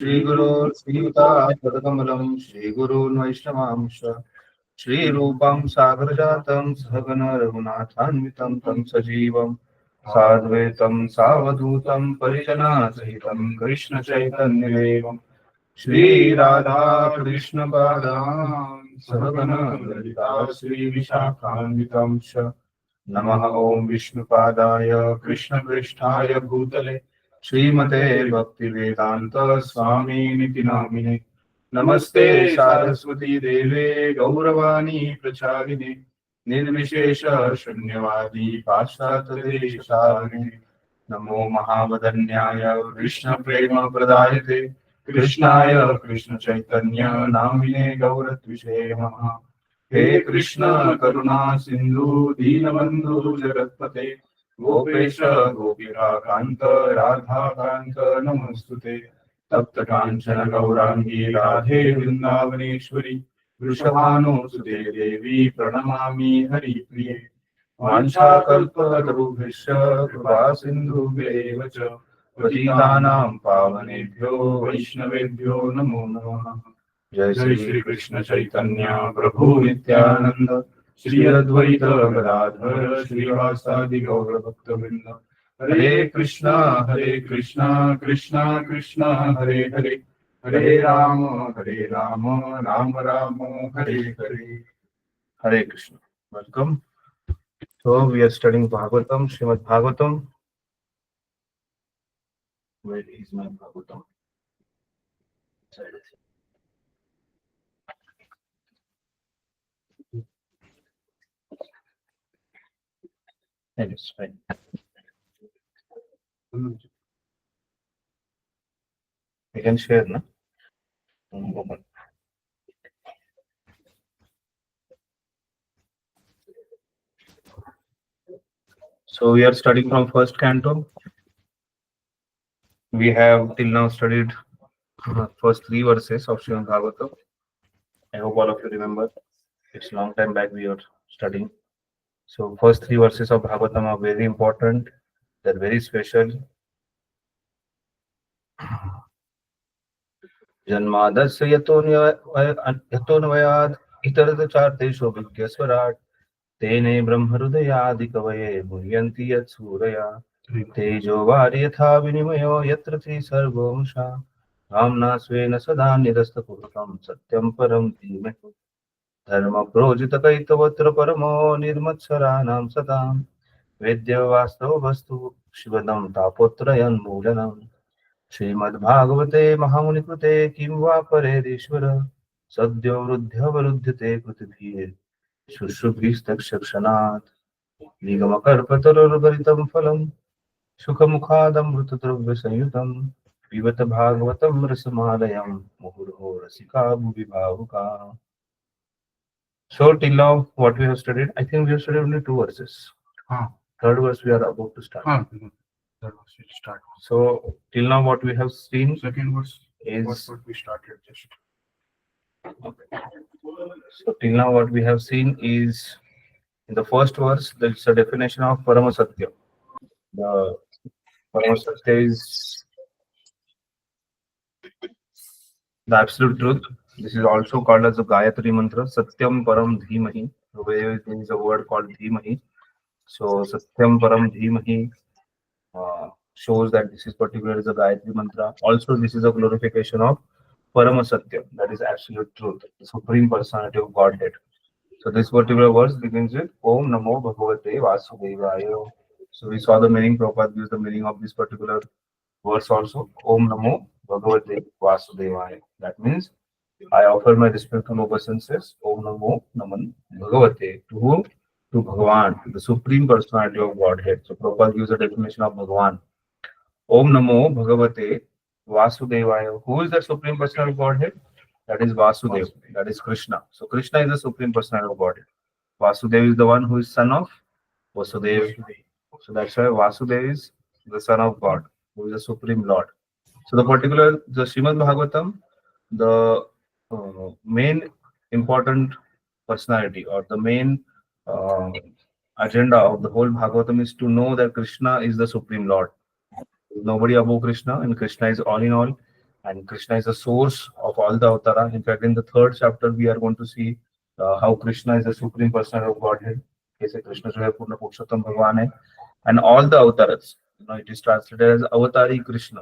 श्रीगुरोर् श्रीयुतात्मकमलं श्रीगुरून् वैष्णवांश श्रीरूपं सागरजातं सहगण रघुनाथान्वितं तं सजीवं साद्वैतं सावधूतं परिजनासहितं कृष्णचैतन्यदेवं श्रीराधा कृष्णपादान् सहगण ललिता श्रीविशाखान्वितं च नमः ॐ विष्णुपादाय कृष्णपृष्ठाय भूतले श्रीमते भक्तिवेदान्त स्वामिनिति नामिने नमस्ते सारस्वती देवे गौरवाणी प्रचारिणे निर्विशेष शून्यवादी पाश्चात्यदेशतारिणे नमो महावदन्याय कृष्ण प्रेम प्रदायते कृष्णाय कृष्ण चैतन्य नामिने गौरत्विषे नमः हे कृष्ण करुणा सिंधु दीनबंधु जगत्पते गोपेश गोपिकांत राधा कांत नमस्तुते तप्त कांचन गौरांगी राधे वृंदावनेश्वरी वृषभानुसुते देवी प्रणमामि हरिप्रिये वाञ्छाकल्पतरुभ्यश्च कृपा सिन्धुभ्येव च पतितानां पावनेभ्यो वैष्णवेभ्यो नमो नमः। जय श्री कृष्ण चैतन्य प्रभु नित्यानंद श्री अद्वैत गदाधर श्रीवासादि गौर भक्तवृंद Hare Krishna Krishna Krishna Hare Hare Hare Rama Rama Rama Hare Hare Hare Krishna. Welcome. So we are studying Bhagwatam, Srimad Bhagwatam. Where is my Bhagwatam? That is fine. We can share, no? Open. So we are studying from first canto. We have till now studied first three verses of Srimad Bhagavatam. I hope all of you remember. It's a long time back we are studying. So first three verses of Bhagavatam are very important. They're very special. जन्मादस्य यतोऽन्वयात् इतरतचार्तेषु विज्ञस्वराट् तेने ब्रह्महृदयादिकवये मुह्यन्ति यत्सूरया तेजो वारि यथा विनिमयो यत्र सर्वंशा धाम्ना स्वेन सदा निरस्तकुहकं सत्यं परं धीमहि धर्मप्रोजितकैतवत्र परमो निर्मत्सराणां सतां वेद्यवास्तववस्तु शिवदं तापोत्रयन्मूलनम् श्रीमद्भागवते महामुनिकृते किं वा परेरीश्वर सद्यो वृद्ध्यवरुध्यते कृतिभिः शुश्रूभिस्तक्षणात् निगमकल्पतरुर्गलितं फलं सुखमुखादमृतद्रव्यसंयुतं पिबत भागवतं रसमालयं मुहुर्मुहुः रसिका भुवि भावुका. So till now what we have studied, I think we have studied only two verses. Third verse we are about to start. Third verse we start. So till now what we have seen, second verse is what we started just. Okay. So till now what we have seen is in the first verse there is a definition of Parama Satya. The Parama Satya is the absolute truth. This is also called as the Gayatri Mantra, Satyam Param Dhimahi. There is a word called Dhimahi. So Satyam Param Dhimahi shows that this is particularly the Gayatri Mantra. Also, this is a glorification of Parama Satya, that is absolute truth, the Supreme Personality of Godhead. So this particular verse begins with Om Namo Bhagavate Vasudevaya. So we saw the meaning, Prabhupada gives the meaning of this particular verse also. Om Namo Bhagavate Vasudevaya. That means I offer my respectful obeisances. Om Namo Naman Bhagavate. To whom? To Bhagavan, the Supreme Personality of Godhead. So Prabhupada gives a definition of Bhagavan. Om Namo Bhagavate Vasudevaya. Who is the Supreme Personality of Godhead? That is Vasudeva. That is Krishna. So Krishna is the Supreme Personality of Godhead. Vasudeva is the one who is son of Vasudeva. So that's why Vasudeva is the son of God, who is the Supreme Lord. So the Srimad Bhagavatam, the main important personality or the main agenda of the whole Bhagavatam is to know that Krishna is the Supreme Lord. Nobody above Krishna, and Krishna is all in all. and Krishna is the source of all the avatara. In fact, in the third chapter, we are going to see how Krishna is the supreme personality of Godhead. जैसे कृष्ण जो है पूर्ण पुरुषोत्तम भगवान है, and all the avatars, it is translated as avatari Krishna,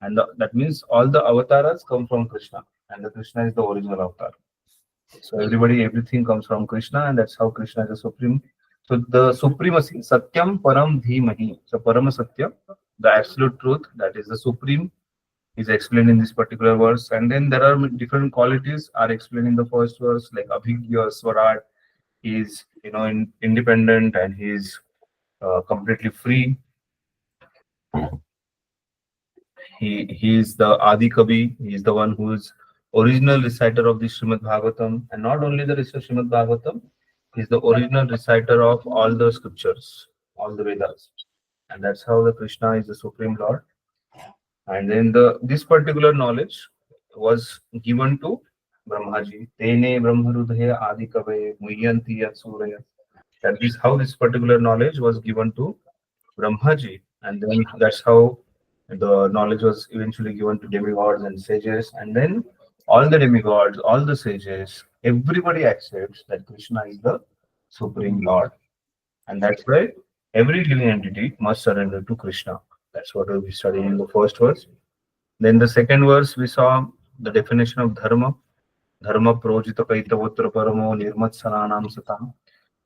and that means all the avatars come from Krishna, and the Krishna is the original avatar. So everything comes from Krishna, and that's how Krishna is the supreme. So the supremacy, Satyam Param Dhimahi, so Parama Satya, the absolute truth, that is the supreme, is explained in this particular verse. And then there are different qualities are explained in the first verse, like Abhigya, Swarat. He is, independent, and he is completely free. He is the Adi Kavi. He is the one who is original reciter of the Srimad Bhagwatam, and not only the Srimad Bhagwatam, he is the original reciter of all the scriptures, all the Vedas, and that's how the Krishna is the supreme Lord. And then this particular knowledge was given to Brahmaji. Tene Brahmarudhaya Adi Kave Muyanti Suraya. That is how this particular knowledge was given to Brahmaji, and then that's how the knowledge was eventually given to demigods and sages, and then all the demigods, all the sages, everybody accepts that Krishna is the supreme Lord, and that's why every living entity must surrender to Krishna. That's what we studied in the first verse. Then the second verse we saw the definition of dharma. Dharma projita kaitavotra paramo nirmat sananam satam.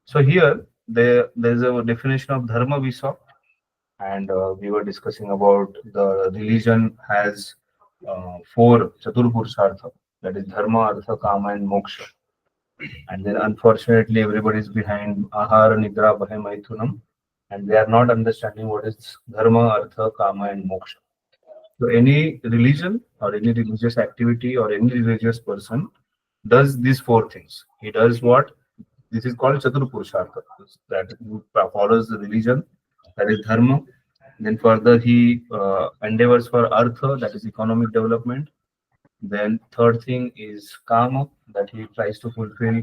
So here there's a definition of dharma we saw, and we were discussing about the religion has four chaturpurushartha, that is dharma, artha, kama, and moksha. And then unfortunately everybody is behind ahara, nidra, bhaya, maithunam, and they are not understanding what is dharma, artha, kama, and moksha. So any religion or any religious activity or any religious person does these four things. He does what? This is called chaturpurushartha, that he follows the religion, that is dharma. Then further he endeavors for artha, that is economic development. Then third thing is kama, that he tries to fulfill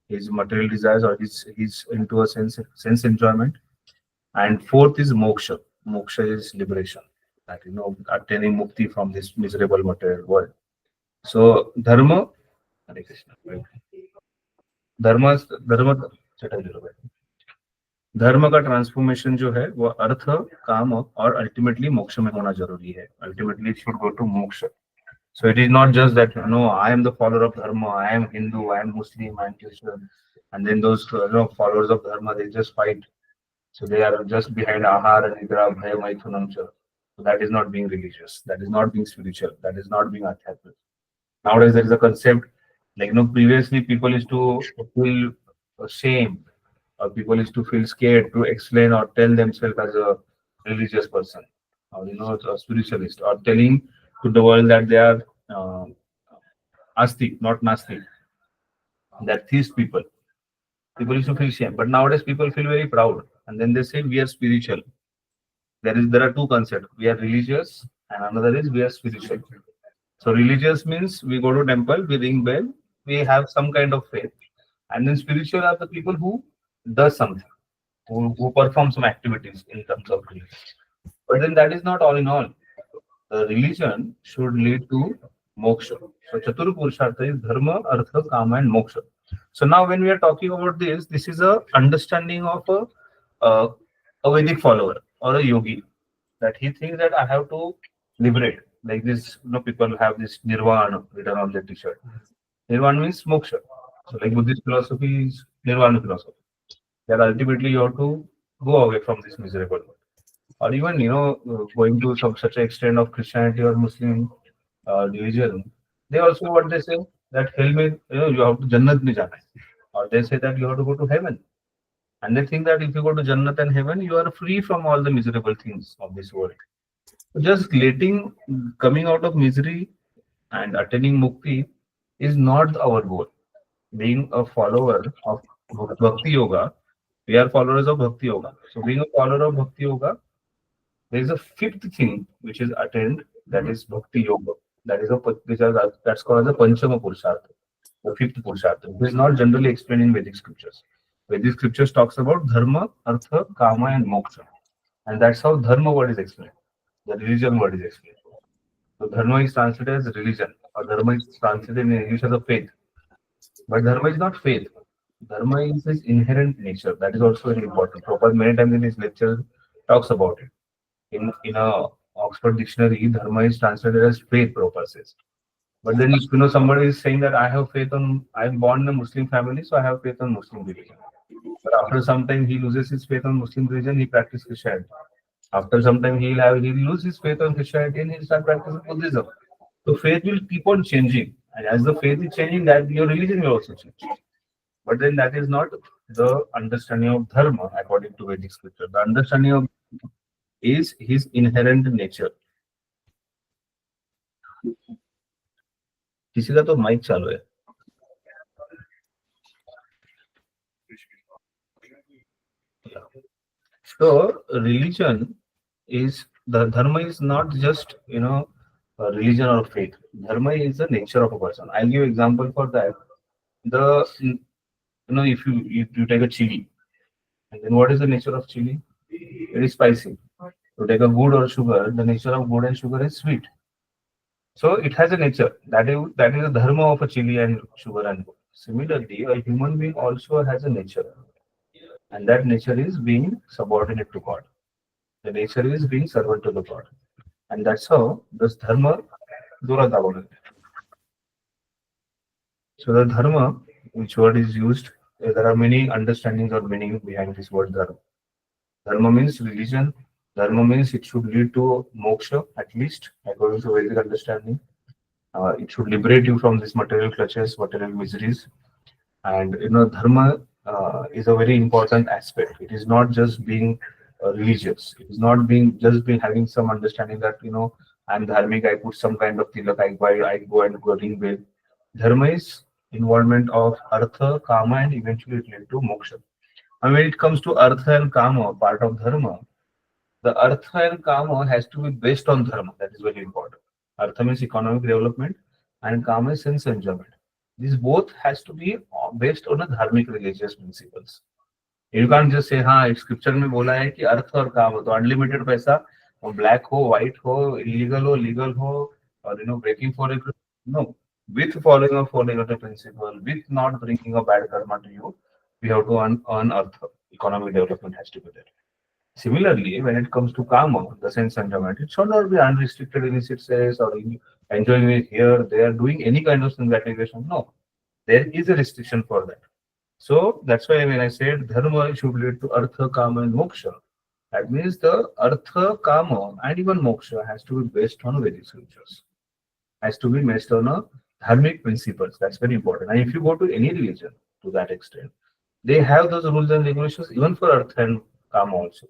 his material desires, or he's into a sense enjoyment. And fourth is moksha. Moksha is liberation, that attaining mukti from this miserable material world. So dharma, Hare Krishna. धर्म धर्म धर्म का transformation जो है वो अर्थ, काम और ultimately मोक्ष में होना जरूरी है. Ultimately it should go to moksha. So it is not just that I am the follower of dharma, I am Hindu, I am Muslim, I am Christian, and then those followers of dharma, they just fight. So they are just behind ahara, nidra, bhaya, maithunam. So that is not being religious. That is not being spiritual. That is not being adhyatmic. Nowadays there is a concept like previously people used to feel shame, or people used to feel scared to explain or tell themselves as a religious person, or a spiritualist, or telling to the world that they are asti, not nasti, that these people used to feel shame. But nowadays people feel very proud, and then they say we are spiritual. There are two concepts: we are religious, and another is we are spiritual. So religious means we go to temple, we ring bell, we have some kind of faith. And then spiritual are the people who does something, who perform some activities in terms of religion. But then that is not all in all. The religion should lead to moksha. So Chatur Purushartha is dharma, artha, kama, and moksha. So now when we are talking about this is a understanding of a Vedic follower or a yogi, that he thinks that I have to liberate. Like this, people have this nirvana written on their t-shirt. Nirvana means moksha. So like Buddhist philosophy is nirvana philosophy, that ultimately you have to go away from this miserable world. Or even going to such an extent of Christianity or Muslim religion, they also what they say that hell mein, you have to Jannat mein jana hai. Or they say that you have to go to heaven. And they think that if you go to Jannat and heaven, you are free from all the miserable things of this world. So just coming out of misery and attaining mukti is not our goal. Being a follower of Bhakti Yoga, we are followers of Bhakti Yoga. So being a follower of Bhakti Yoga, there is a fifth thing which is attained, that is Bhakti Yoga. That's called as a Panchama Purushartha, the fifth Purushartha. It is not generally explained in Vedic scriptures. Vedic scriptures talks about dharma, artha, kama, and moksha. And that's how dharma word is explained. The religion word is explained. So dharma is translated as religion, or dharma is translated in English as a faith. But dharma is not faith. Dharma is its inherent nature. That is also very important. Prabhupada many times in his lectures talks about it. In a Oxford dictionary, dharma is translated as faith, Prabhupada says. But then if somebody is saying that I have faith on, I'm born in a Muslim family, so I have faith on Muslim religion. But after some time he loses his faith on Muslim religion, he practices Christianity. After some time he'll lose his faith on Christianity and he'll start practicing Buddhism. So faith will keep on changing. And as the faith is changing, that your religion will also change. But then that is not the understanding of dharma according to Vedic scripture. The understanding of is his inherent nature. किसी का तो mic चालू है. So religion is the dharma is not just a religion or faith. Dharma is the nature of a person. I'll give example for that. The if you take a chili, and then what is the nature of chili? It is spicy. To take a wood or sugar, the nature of wood and sugar is sweet. So it has a nature. That is the dharma of a chili and sugar and wood. Similarly, a human being also has a nature, and that nature is being subordinate to God. The nature is being servant to the God, and that's how this dharma dura. So the dharma, which word is used, there are many understandings or meaning behind this word dharma. Dharma means religion. Dharma means it should lead to moksha, at least according to Vedic understanding. It should liberate you from these material clutches, material miseries. And dharma is a very important aspect. It is not just being religious. It is not being just being having some understanding that I'm dharmic. I put some kind of tilak. I go and go ring bell. Dharma is involvement of artha, kama, and eventually it leads to moksha. And when it comes to artha and kama, part of dharma, the artha and kama has to be based on dharma. That is very important. Artha means economic development, and kama is sense enjoyment. This both has to be based on a dharmic religious principles. You can't just say, हाँ scripture में बोला है कि अर्थ और काम तो unlimited पैसा, black हो, white हो, illegal हो, legal हो, or breaking for it. No, with following of the principle, with not bringing a bad karma to you, we have to earn earth. Economic development has to be there. Similarly, when it comes to karma, the sense enjoyment, it should not be unrestricted in its sense or enjoying it here, they are doing any kind of gratification. No, there is a restriction for that. So that's why when I said dharma should lead to artha, kama, and moksha, that means the artha, kama, and even moksha has to be based on Vedic scriptures, has to be based on a dharmic principles. That's very important. And if you go to any religion to that extent, they have those rules and regulations even for artha and kama also.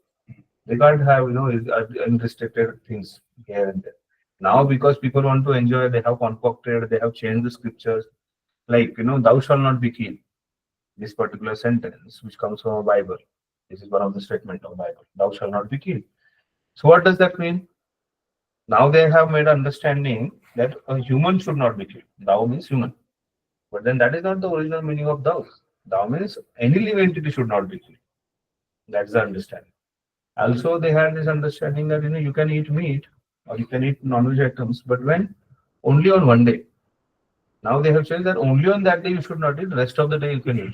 They can't have unrestricted things here and there. Now because people want to enjoy, they have concocted, they have changed the scriptures. Like thou shalt not be killed. This particular sentence, which comes from a Bible, this is one of the statements of Bible. Thou shalt not be killed. So what does that mean? Now they have made understanding that a human should not be killed. Thou means human, but then that is not the original meaning of thou. Thou means any living entity should not be killed. That's the understanding. Also, they had this understanding that you can eat meat or you can eat non-veg items, but when only on one day. Now they have changed that only on that day you should not eat. The rest of the day you can eat.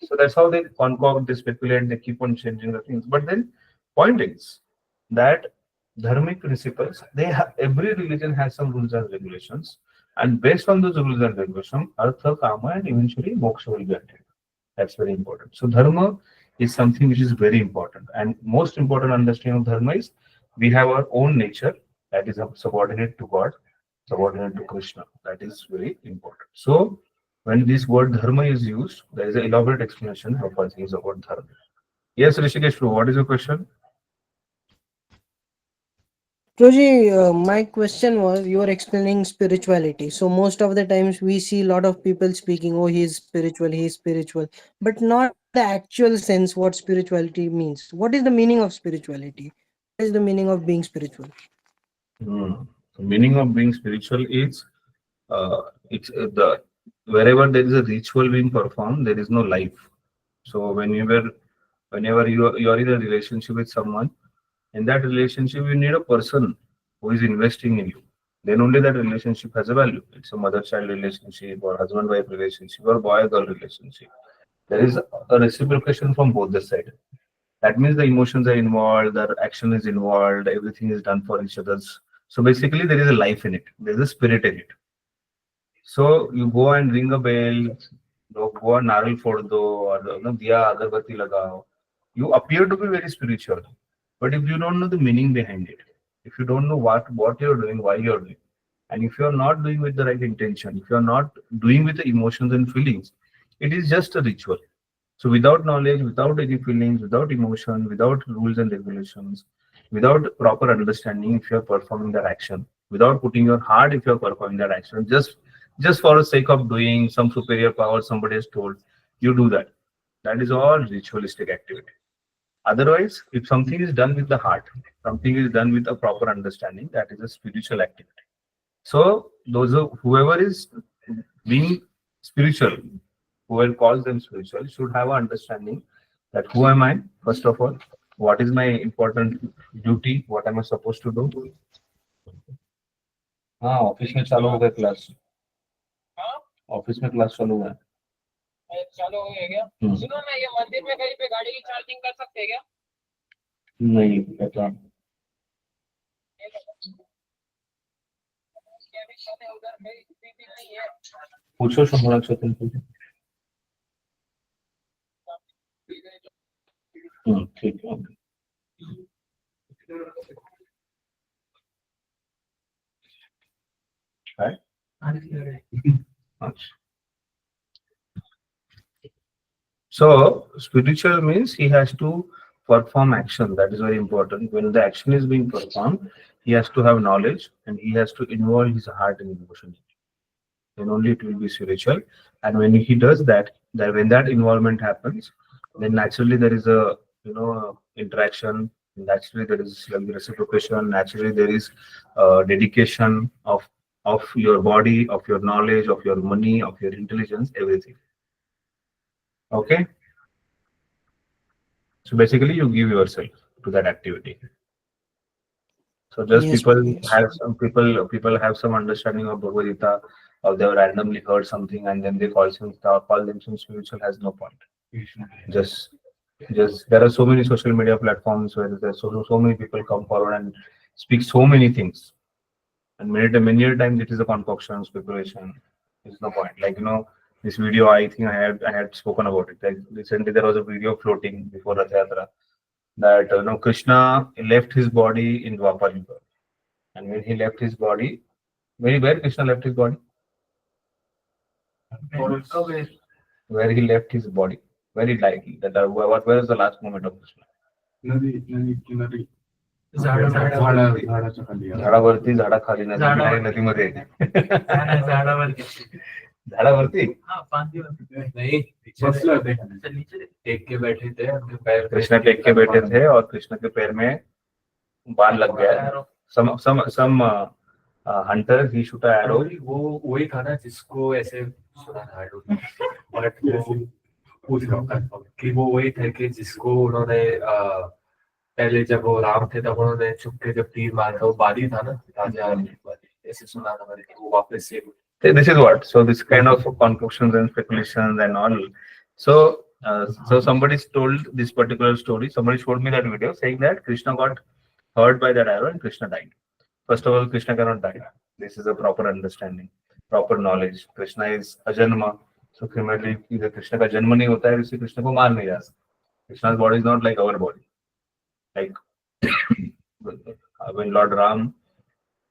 So that's how they concoct, they speculate, they keep on changing the things. But then, point is that dharmic principles, every religion has some rules and regulations, and based on those rules and regulations, artha, kama, and eventually moksha will be attained. That's very important. So dharma is something which is very important, and most important understanding of dharma is we have our own nature that is subordinate to God, subordinate to Krishna. That is very important. So when this word dharma is used, there is an elaborate explanation of what is about dharma. Yes, Rishikesh, what is your question? Prabhuji, my question was you were explaining spirituality. So most of the times we see a lot of people speaking, oh, he is spiritual, but not in the actual sense what spirituality means. What is the meaning of spirituality? What is the meaning of being spiritual? The meaning of being spiritual is it's the wherever there is a ritual being performed, there is no life. So whenever you are in a relationship with someone, in that relationship you need a person who is investing in you, then only that relationship has a value. It's a mother-child relationship or husband-wife relationship or boy-girl relationship. There is a reciprocation from both the sides. That means the emotions are involved, the action is involved, everything is done for each other's. So basically, there is a life in it. There is a spirit in it. So you go and ring a bell, go and naral fold do, or diya agarbatti lagao. You appear to be very spiritual, but if you don't know the meaning behind it, if you don't know what you're doing, why you're doing, and if you're not doing with the right intention, if you're not doing with the emotions and feelings, it is just a ritual. So without knowledge, without any feelings, without emotion, without rules and regulations, without proper understanding, if you're performing that action, without putting your heart, if you're performing that action, just for the sake of doing some superior power, somebody has told you do that. That is all ritualistic activity. Otherwise, if something is done with the heart, something is done with a proper understanding, that is a spiritual activity. So whoever is being spiritual, whoever calls them spiritual, should have an understanding that who am I, first of all, what is my important duty, what am I supposed to do. हाँ office में चालू हो गया class office में class चालू है चालू हो गया क्या सुनो ना ये मंदिर में कहीं पे गाड़ी की चार्जिंग कर सकते हैं क्या नहीं पता पूछो शंभुनाथ चौथन पूछो ठीक है right? So spiritual means he has to perform action. That is very important. When the action is being performed, he has to have knowledge and he has to involve his heart and emotion. Then only it will be spiritual. And when he does that, when that involvement happens, then naturally there is a interaction. Naturally there is reciprocation. Naturally there is dedication of your body, of your knowledge, of your money, of your intelligence, everything. Okay. So basically, you give yourself to that activity. So just Yes, people Prabhu, yes. have some people have some understanding of Bhagavad Gita, or they have randomly heard something and then they call themselves spiritual has no point. Just just there are so many social media platforms where there's so many people come forward and speak so many things. And many times it is a concoction, speculation. There's no point. Like this video I think I had spoken about it. Like recently there was a video floating before Rath Yatra that Krishna left his body in Dwapar Yuga. And when he left his body, where Krishna left his body? Where he left his body. Very likely that where is the last moment of Krishna? झाडावरती झाडाखाली नदीमध्ये झाडावरती नहीं take के बैठे थे उनके पैर कृष्ण टेक के बैठे थे और कृष्ण के पैर में बाण लग गया some hunter he shoot a arrow वो वही था ना जिसको ऐसे सुना था बट वो पूछ रहा हूँ कि वो वही थे कि जिसको उन्होंने पहले जब वो राम थे तब उन्होंने चुपके जब तीर मारा था वो बाली था ना राजा ऐसे सुना था मैंने कि वो वापस से this is what so this kind of conclusions and speculations and all so somebody told this particular story. Somebody showed me that video saying that Krishna got hurt by that arrow and Krishna died. First of all, Krishna cannot die. This is a proper understanding, proper knowledge. Krishna is ajanma. So primarily either Krishna का जन्म नहीं होता है इससे कृष्ण को मार नहीं जा सकता. Krishna's body is not like our body. Like when Lord Ram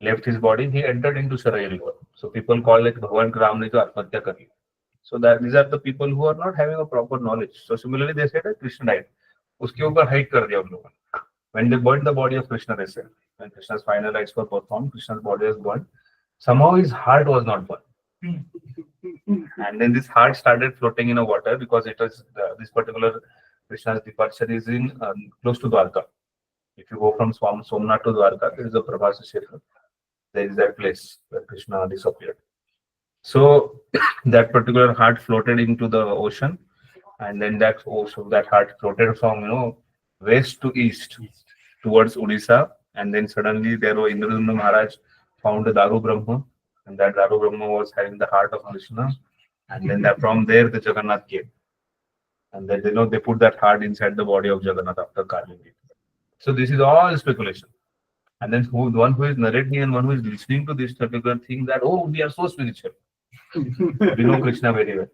left his body, he entered into Sarai river. So people call it Bhagwan Ram ne jo atmatya kari. So that these are the people who are not having a proper knowledge. So similarly, they said that Krishna died. उसके ऊपर hide कर दिया उन लोगों ने. When they burned the body of Krishna, they said, when Krishna's final rites were performed, Krishna's body was burned. Somehow his heart was not burned. And then this heart started floating in the water because it was this particular Krishna's departure is in close to Dwarka. If you go from Somnath to Dwarka, there is a Prabhasa Shekhar. There is that place where Krishna disappeared. So that particular heart floated into the ocean, and then that heart floated from west to east towards Odisha, And then suddenly there was Indradumna Maharaj found the Daru Brahma, and that Daru Brahma was having the heart of Krishna. And then from there the Jagannath came. And then they put that heart inside the body of Jagannath after carving it. So this is all speculation. And then one who is narrating and one who is listening to this particular thing that, oh, we are so spiritual. We know Krishna very well.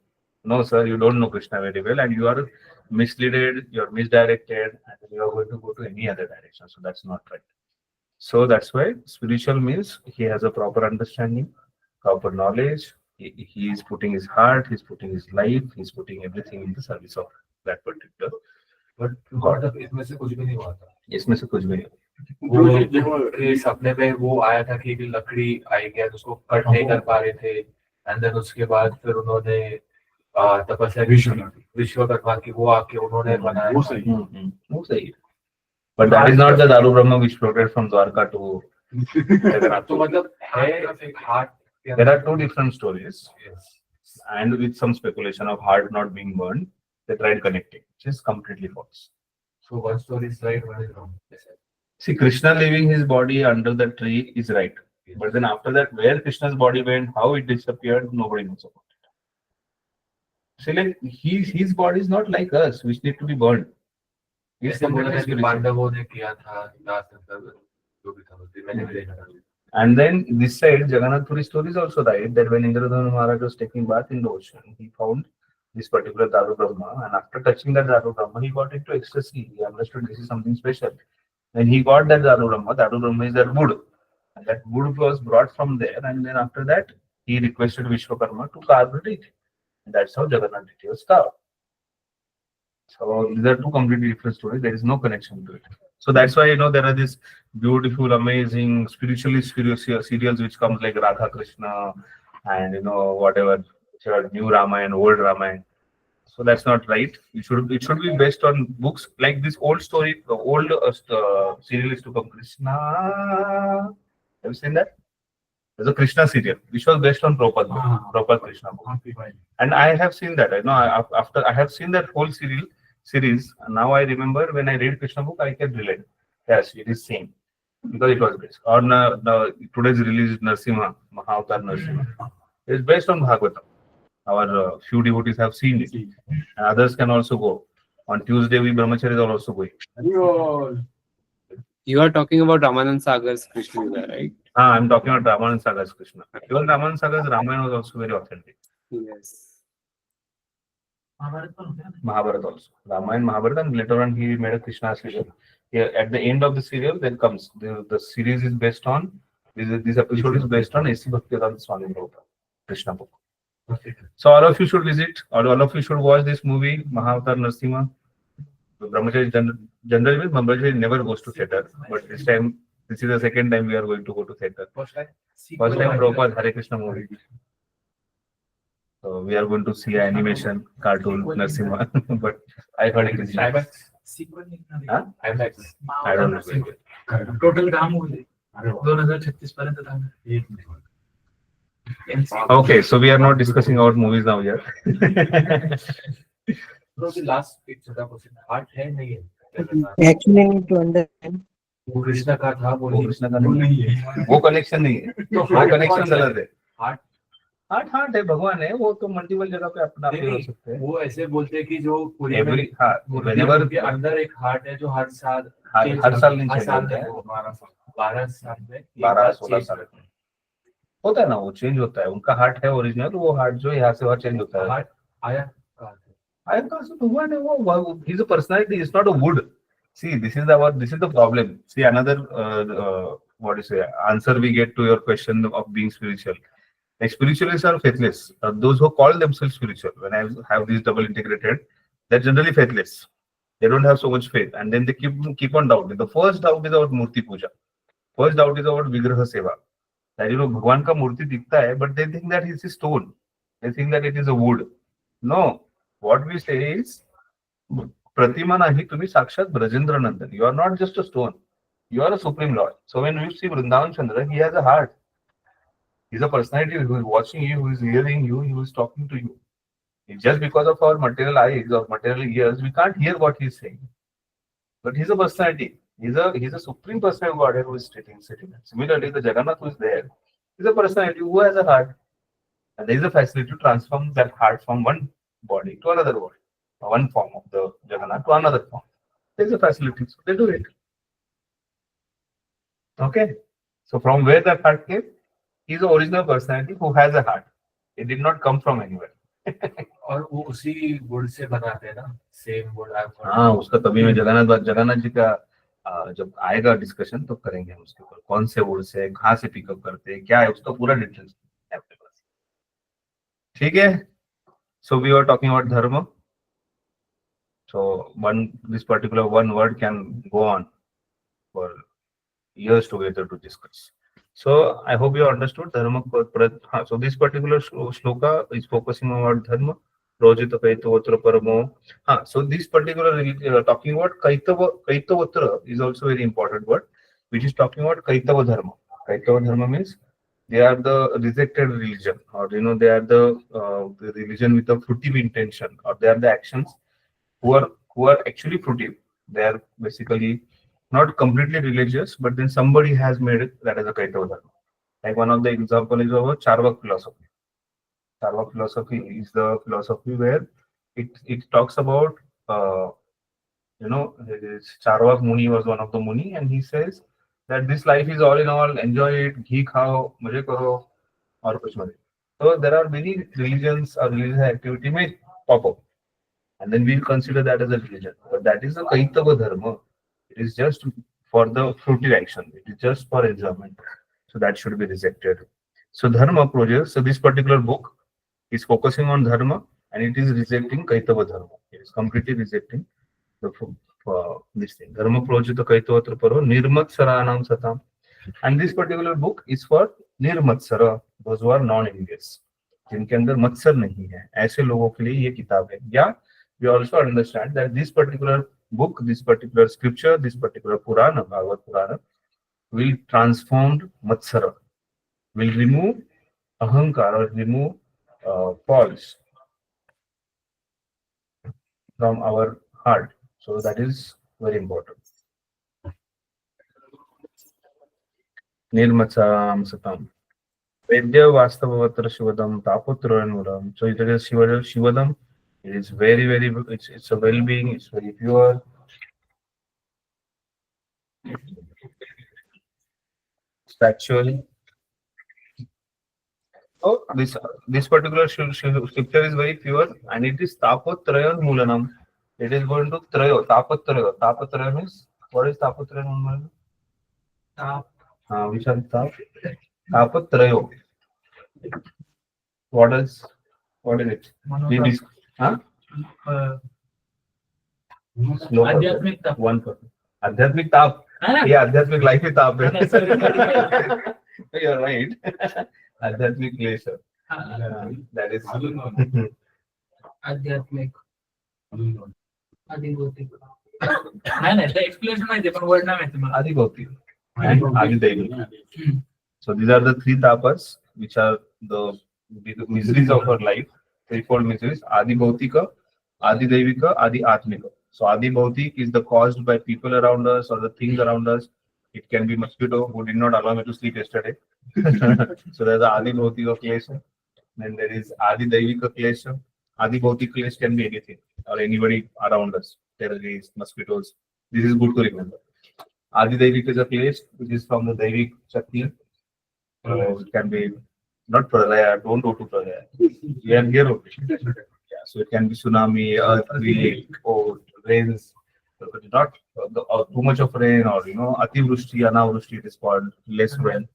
No, sir, you don't know Krishna very well, and you are misleaded, you are misdirected, and you are going to go to any other direction. So that's not right. So that's why spiritual means he has a proper understanding, proper knowledge. He is putting his heart, he's putting his life, he's putting everything in the service of that particular. But God इसमें से कुछ भी नहीं हुआ था. इसमें से कुछ भी नहीं. वो के सपने में वो आया था कि लकड़ी आई गया तो उसको कट नहीं कर पा रहे थे, एंड देन उसके बाद फिर उन्होंने तपस्या विश्वकर्मा की वो आके उन्होंने बनाया. वो सही है. But that is not the Daru Brahma which floated from Dwarka to Jagannath. तो मतलब है heart. There are two different stories, and with some speculation of heart not being burned, they tried connecting, which is completely false. So one story is right, one is wrong. See, Krishna leaving his body under the tree is right. But then after that, where Krishna's body went, how it disappeared, nobody knows about it. See, like his body is not like us, which need to be burned. He's completely spiritual. पांडवों ने किया था last अंतर जो भी था मैंने भी देखा था. And then this side, Jagannath Puri story is also right, that when Indradumna Maharaj was taking bath in the ocean, he found this particular Daru Brahma, and after touching that Daru Brahma, he got into ecstasy. He understood this is something special. When he got that Daru Brahma is that wood. And that wood was brought from there, and then after that, he requested Vishwakarma to carve the deity. And that's how Jagannath deity was carved. So these are two completely different stories. There is no connection to it. So that's why there are these beautiful, amazing, spiritually serials which comes like Radha Krishna and whatever, new Ramayana, old Ramayana. So that's not right. It should be based on books like this old story. The old serial is to come Krishna. Have you seen that? There's a Krishna serial which was based on Prabhupada Krishna book. And I have seen that. After I have seen that whole series. Now I remember when I read Krishna book, I can relate. Yes, it is same because it was based on today's release Narsimha, Mahavatar Narsimha. It's based on Bhagwatam. Our few devotees have seen it, and others can also go. On Tuesday, we brahmacharis are also going. You are talking about Ramanand Sagar's Krishna, right? I'm talking about Ramanand Sagar's Krishna. Even Ramanand Sagar's Ramayana was also very authentic. Yes. Mahabharata also. Ramayana, Mahabharata, and later on he made a Krishna serial. Here, at the end of the serial, then comes the series is based on this episode is based on A.C. Bhaktivedanta Swami Prabhupada Krishna book. So all of you should visit, or all of you should watch this movie Mahavatar Narsimha. Brahmachari generally Brahmachari never goes to theatre, but this is the second time we are going to go to theatre. First time Prabhupada Hare Krishna movie. So we are going to see an animation cartoon Narsimha, but I heard it is IMAX. Huh? IMAX. I don't know. Total काम हो गए 2036 पर्यंत थांबे. Okay, so we are not discussing about movies now yet. The last picture था question heart है नहीं है. Actually, need to understand. वो कृष्णा का था वो कृष्ण का नहीं है, वो कनेक्शन नहीं है, तो वो कनेक्शन गलत है. हार्ट है, भगवान है, वो तो मल्टीपल जगह पे अपना हो सकते हैं. वो ऐसे बोलते हैं कि जो पूरी whenever के अंदर एक हार्ट है जो हर साल नहीं चेंज होता है. 12 साल में 12-16 साल होता है ना, वो चेंज होता है. उनका हार्ट है ओरिजिनल, तो वो हार्ट जो यहाँ से वहाँ चेंज होता है. हार्ट आया कहाँ से भगवान है वो. He's a personality, it's not a wood. See, this is the problem. See, another answer we get to your question of being spiritual. Like spiritualists are faithless. Those who call themselves spiritual, when I have these double integrated, they're generally faithless. They don't have so much faith, and then they keep on doubting. The first doubt is about Murti Puja. First doubt is about Vigraha Seva. That Bhagwan ka Murti dikhta hai, but they think that it's a stone. They think that it is a wood. No, what we say is Pratima nahi tumi sakshat Brajendra Nandan. You are not just a stone. You are a supreme lord. So when we see Vrindavan Chandra, he has a heart. He's a personality who is watching you, who is hearing you, who is talking to you. Just because of our material eyes or material ears, we can't hear what he's saying. But he's a personality. He's a supreme personality of Godhead who is sitting. Similarly, the Jagannath who is there is a personality who has a heart, and there is a facility to transform that heart from one body to another body, one form of the Jagannath to another form. There is a facility, so they do it. Okay, so from where that heart came, he's the original personality who has a heart. It did not come from anywhere. और वो उसी would say बनाते हैं ना, same would. हाँ, उसका तभी मैं जगन्नाथ जी का जब आएगा डिस्कशन तो करेंगे हम उसके ऊपर, कौन से वुड से, कहाँ से पिकअप करते हैं, क्या है उसका पूरा डिटेल्स है अपने पास। ठीक है, so we are talking about dharma. So this particular one word can go on for years together to discuss. So I hope you understood dharma. So this particular shloka is focusing on dharma. Projita Kaitavatra Paramo. So this particular talking about Kaitavatra is also very important word, which is talking about Kaitava Dharma. Kaitava Dharma means they are the rejected religion, or they are the religion with a fruitive intention, or they are the actions who are actually fruitive. They are basically not completely religious, but then somebody has made it that as a Kaitava Dharma. Like one of the example is our Charvak philosophy. Charvak philosophy is the philosophy where it talks about Charvak Muni was one of the Muni, and he says that this life is all in all, enjoy it, ghee khao, mujhe karo, aur kuch nahi. So there are many religions or religious activity may pop up, and then we'll consider that as a religion. But that is a Kaitava Dharma. It is just for the fruitive action. It is just for enjoyment. So that should be rejected. So Dharma project. So this particular book is focusing on Dharma, and it is rejecting Kaitava Dharma. It is completely rejecting this thing. Dharma projita Kaitavatra Paro Nirmatsaranam Satam. And this particular book is for Nirmatsara, those who are non-envious, जिनके अंदर मत्सर नहीं है, ऐसे लोगों के लिए ये किताब है. Yeah, we also understand that this particular book, this particular scripture, this particular Purana, Bhagavad Purana, will transform Matsara, will remove Ahankar, or remove false from our heart. So that is very important. Nirmatsaram Satam. Vedya Vastavavatra Shivadam Tapotranuram. So it is Shivadam. It is very, very, it's a well-being, it's very pure. Spiritually. So this particular scripture is very pure, and it is Tapotrayan Mulanam. It is going to Trayo, Tapotrayo. Tapotrayo means, what is Tapotrayan Mulanam? Tap. Which are Tap? Tapotrayo. What is it? Adhyatmik Tap. One person. Adhyatmik Tap. Yeah, Adhyatmik life is Tap. You're right. Adhyatmik Klesha. That is Adhyatmik. Adibhautik. The explanation is different word na Adibhautik and Adidaivi. So these are the three tapas which are the miseries of our life. Threefold miseries: Adibhautika, Adidaivika, Adi-atmika. So Adibhautik is the caused by people around us or the things around us. It can be mosquito who did not allow me to sleep yesterday. So there's the Adibhautika Klesha. Then there is Adidaivika Klesha. Adibhautik Klesha can be anything or anybody around us. Terrorists, mosquitoes. This is good to remember. Adidaivika is a place which is from the Daivik Shakti. So it can be not Pralaya, don't go to Pralaya. We are here only. Yeah, so it can be tsunami, earthquake, or rains. Not too much of rain, or Ativrushti, Anavrushti, it is called, less rain.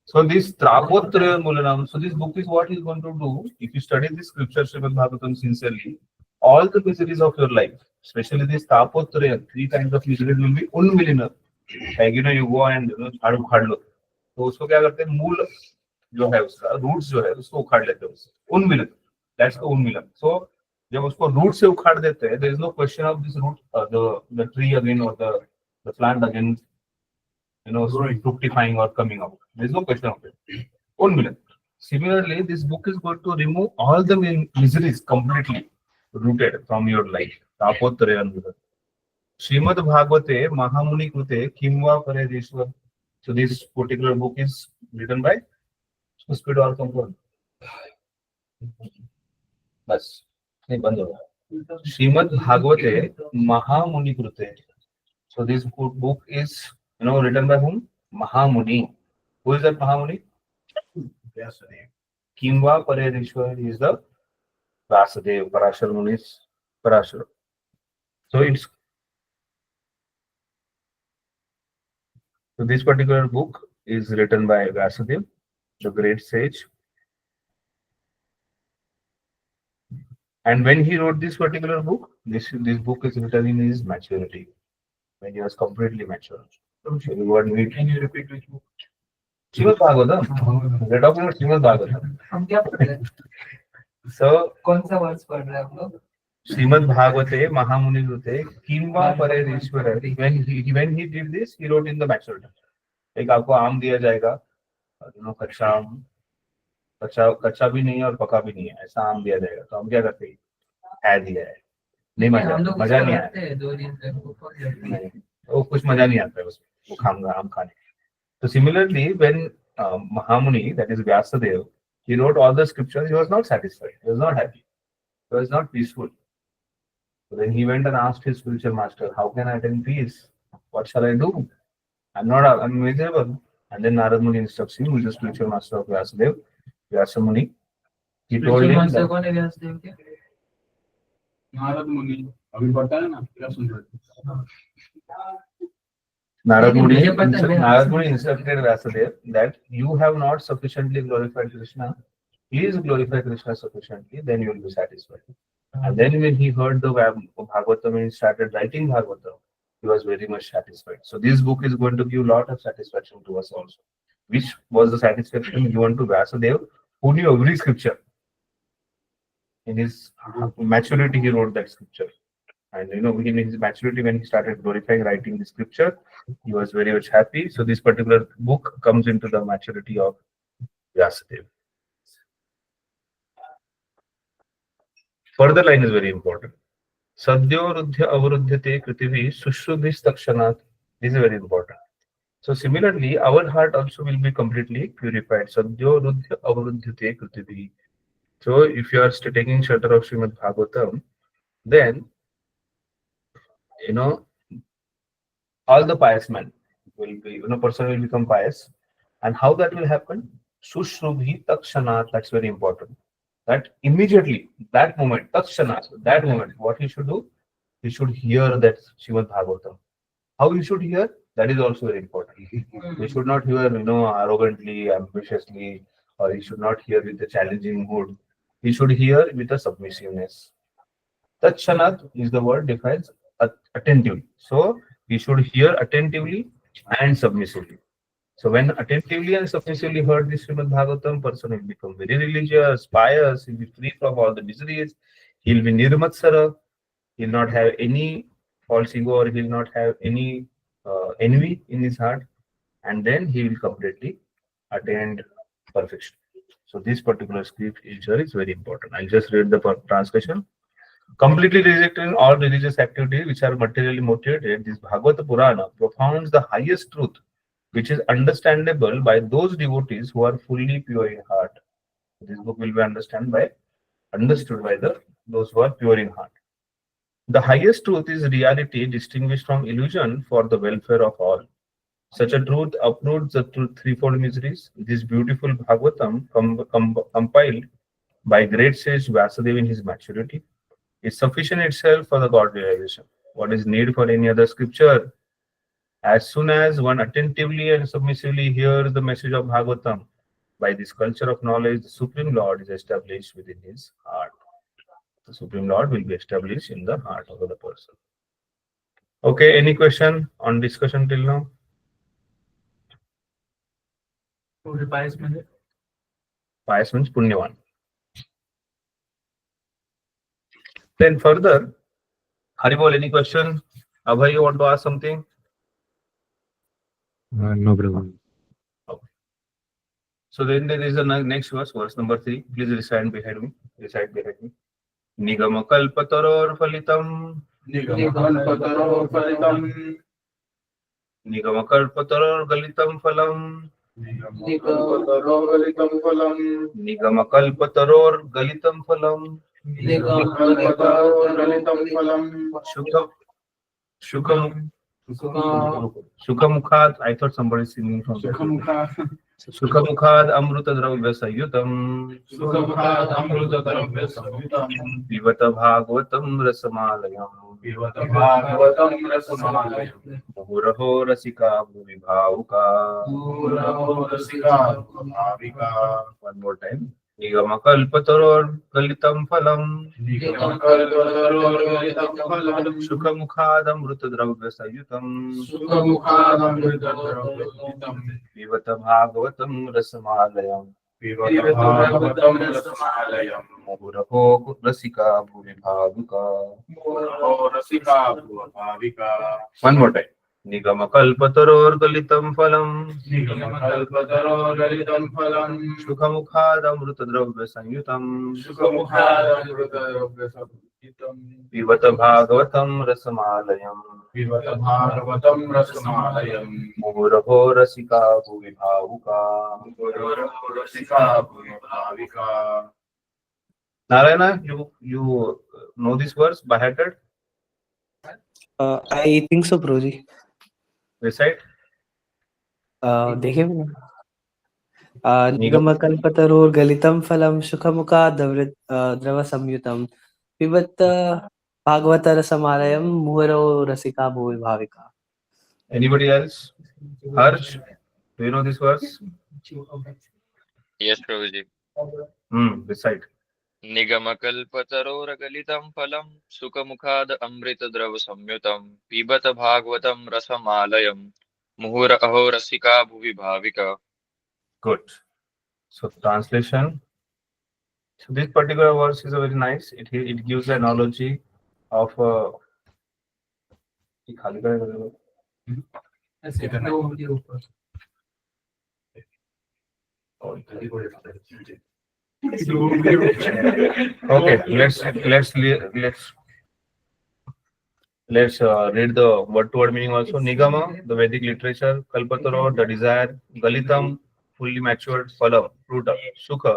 So this Trapotraya Mulanam, so this book is what he's going to do. If you study this scripture, Srimad Bhagavatam sincerely, all the miseries of your life, especially this Tapotraya, three kinds of miseries will be unwilling. Like you go and झाड़ उखाड़ लो, तो उसको क्या करते हैं, मूल जो है उसका, रूट्स जो है उसको उखाड़ लेते हैं उससे, उन्मिलन. That's the unmilan. So जब उसको रूट से उखाड़ देते हैं, there is no question of this root, the tree again or the plant again, fructifying or coming out. There is no question of it. Unmilan. Similarly, this book is going to remove all the miseries completely rooted from your life. Tapotraya. Srimad Bhagavate Mahamuni Krute Kimva Paredishwar. So this particular book is written by Speed or Control. बस नहीं बंद हो गया. Srimad Bhagavate Mahamuni Krute. So this book is written by whom? Mahamuni. Who is that Mahamuni? Vyasadeva. Kimva Paredishwar is the Vyasadeva, Parashar Muni's Parashar. So this particular book is written by Vyasadeva, the great sage. And when he wrote this particular book, this book is written in his maturity, when he was completely mature. So Can you repeat which book? Srimad Bhagavatam. We're talking about Srimad Bhagavatam. हम क्या पढ़ रहे हैं? So कौन सा वर्ष पढ़ रहे हैं आप लोग? Srimad Bhagavate Mahamuni Krute Kimva Paredishwara. When he did this, he wrote in the maturity. एक आपको आम दिया जाएगा, कच्चा आम, कच्चा भी नहीं है और पका भी नहीं है, ऐसा आम दिया जाएगा, तो हम क्या करते हैं? है दिया है, नहीं मजा नहीं आया, 2 दिन तक वो कौन करते हैं? नहीं, वो कुछ मजा नहीं आता है उसमें, वो खाऊंगा आम खाने. So similarly, when Mahamuni, that is Vyasadeva, he wrote all the scriptures, he was not satisfied, he was not happy, he was not peaceful. So then he went and asked his spiritual master, how can I attain peace? What shall I do? I'm miserable. And then Narad Muni instructs him, who is the spiritual master of Vyasadeva, Vyasa Muni. He told him that कौन है व्यासदेव के? नारद मुनि अभी बताया ना क्या सुन रहे थे. Narad Muni instructed Vyasadeva that you have not sufficiently glorified Krishna. Please glorify Krishna sufficiently, then you will be satisfied. And then when he heard the Bhagavatam and he started writing Bhagavatam, he was very much satisfied. So this book is going to give a lot of satisfaction to us also. Which was the satisfaction given to Vyasadeva, who knew every scripture. In his maturity, he wrote that scripture. And in his maturity, when he started glorifying, writing the scripture, he was very much happy. So this particular book comes into the maturity of Vyasadeva. Further line is very important. Sadhyo Rudhya Avaruddhyate Kritivi Sushrudhis Takshanat. This is very important. So similarly, our heart also will be completely purified. Sadhyo Rudhya Avaruddhyate Kritivi. So if you are taking shelter of Srimad Bhagavatam, then all the pious men will be, person will become pious. And how that will happen? Sushrubhi Takshanat. That's very important. That immediately, that moment, Takshanat, that moment, what he should do? He should hear that Srimad Bhagavatam. How you should hear? That is also very important. He should not hear, arrogantly, ambitiously, or he should not hear with a challenging mood. He should hear with a submissiveness. Takshanat is the word defines attentively. So he should hear attentively and submissively. So when attentively and submissively heard this Srimad Bhagavatam, person will become very religious, pious, he'll be free from all the miseries, he'll be nirmatsara, he'll not have any false ego, or he'll not have any envy in his heart, and then he will completely attain perfection. So this particular scripture is very important. I'll just read the translation. Completely rejecting all religious activities which are materially motivated, this Bhagavata Purana propounds the highest truth, which is understandable by those devotees who are fully pure in heart. This book will be understood by those who are pure in heart. The highest truth is reality distinguished from illusion for the welfare of all. Such a truth uproots the threefold miseries. This beautiful Bhagavatam compiled by great sage Vyasadeva in his maturity is sufficient itself for the God realization. What is need for any other scripture? As soon as one attentively and submissively hears the message of Bhagavatam, by this culture of knowledge, the Supreme Lord is established within his heart. The Supreme Lord will be established in the heart of the person. Okay, any question on discussion till now? Pious means? Pious means Punyavan. Then further, Haribol, any question? Abhay, you want to ask something? No problem. Okay. So then there is a next verse number 3. Please recite behind me. Nigama kalpataror phalitam Nigamakalpataro Kalitam. Nigamakalpataror galitam phalam. Nigamakalpataro Kalitam Phalam. Nigamakalpataror galitam phalam. Nigamakalpataro Kalitam Phalam. Shukam Shukamukhat. I thought somebody is singing from that. Sukhamukha. Shukamukhat amruta dravya sayutam. Sukhamukha Amruta Dravya Samhitam. Pivata bhagavatam rasamalayam. Pivata Bhagwatam Rasamalayam. Muhuraho rasika bhuvi bhavuka. Muraho Rasika Bhavika. One more time. Nigamakalpataror galitam phalam. Nigamakalpataro Kalitam Phalam. Shukamukhad amruta dravya sayutam. Sukhamukha Amruta Dravya Samhitam. Pivata bhagavatam rasamalayam. Pivata Bhagwatam Rasamalayam. Muhuraho rasika bhuvi bhavuka. Muraho Rasika Bhavika. One more time. Nigamakalpataror galitam phalam. Nigamakalpataro Kalitam Phalam. Shukamukhad amruta dravya sayutam. Sukhamukha Amruta Dravya Samhitam. Pivata bhagavatam rasamalayam. Pivata Bhagwatam Rasamalayam. Muhuraho rasika bhuvi bhavuka. Muraho Rasika Bhavika. Narayana, you know this verse by heart? I think so, Prabhuji. Recite. देखिए मैंने निगमकल्पतरोर् गलितं फलं सुखमुखात् द्रव संयुतं पिबत भागवतरसमालयं मुहुरहो रसिका भुवि Bhavika. Anybody else? Harsh, do you know this verse? Yes, Prabhuji. Recite. निगमकल्पतरोरगलितं फलं सुखमुखाद अमृतद्रव संयुतं पिबत भागवतं रसमालयं मुहुरहो रसिका भुवि Bhavika. Good. So translation. So this particular verse is a very nice. It gives an analogy of Okay, let's read the word-to-word meaning also. Nigama, the Vedic literature. Kalpataro, the desire. Galitam, fully matured. Phalam, fruit. Sukha,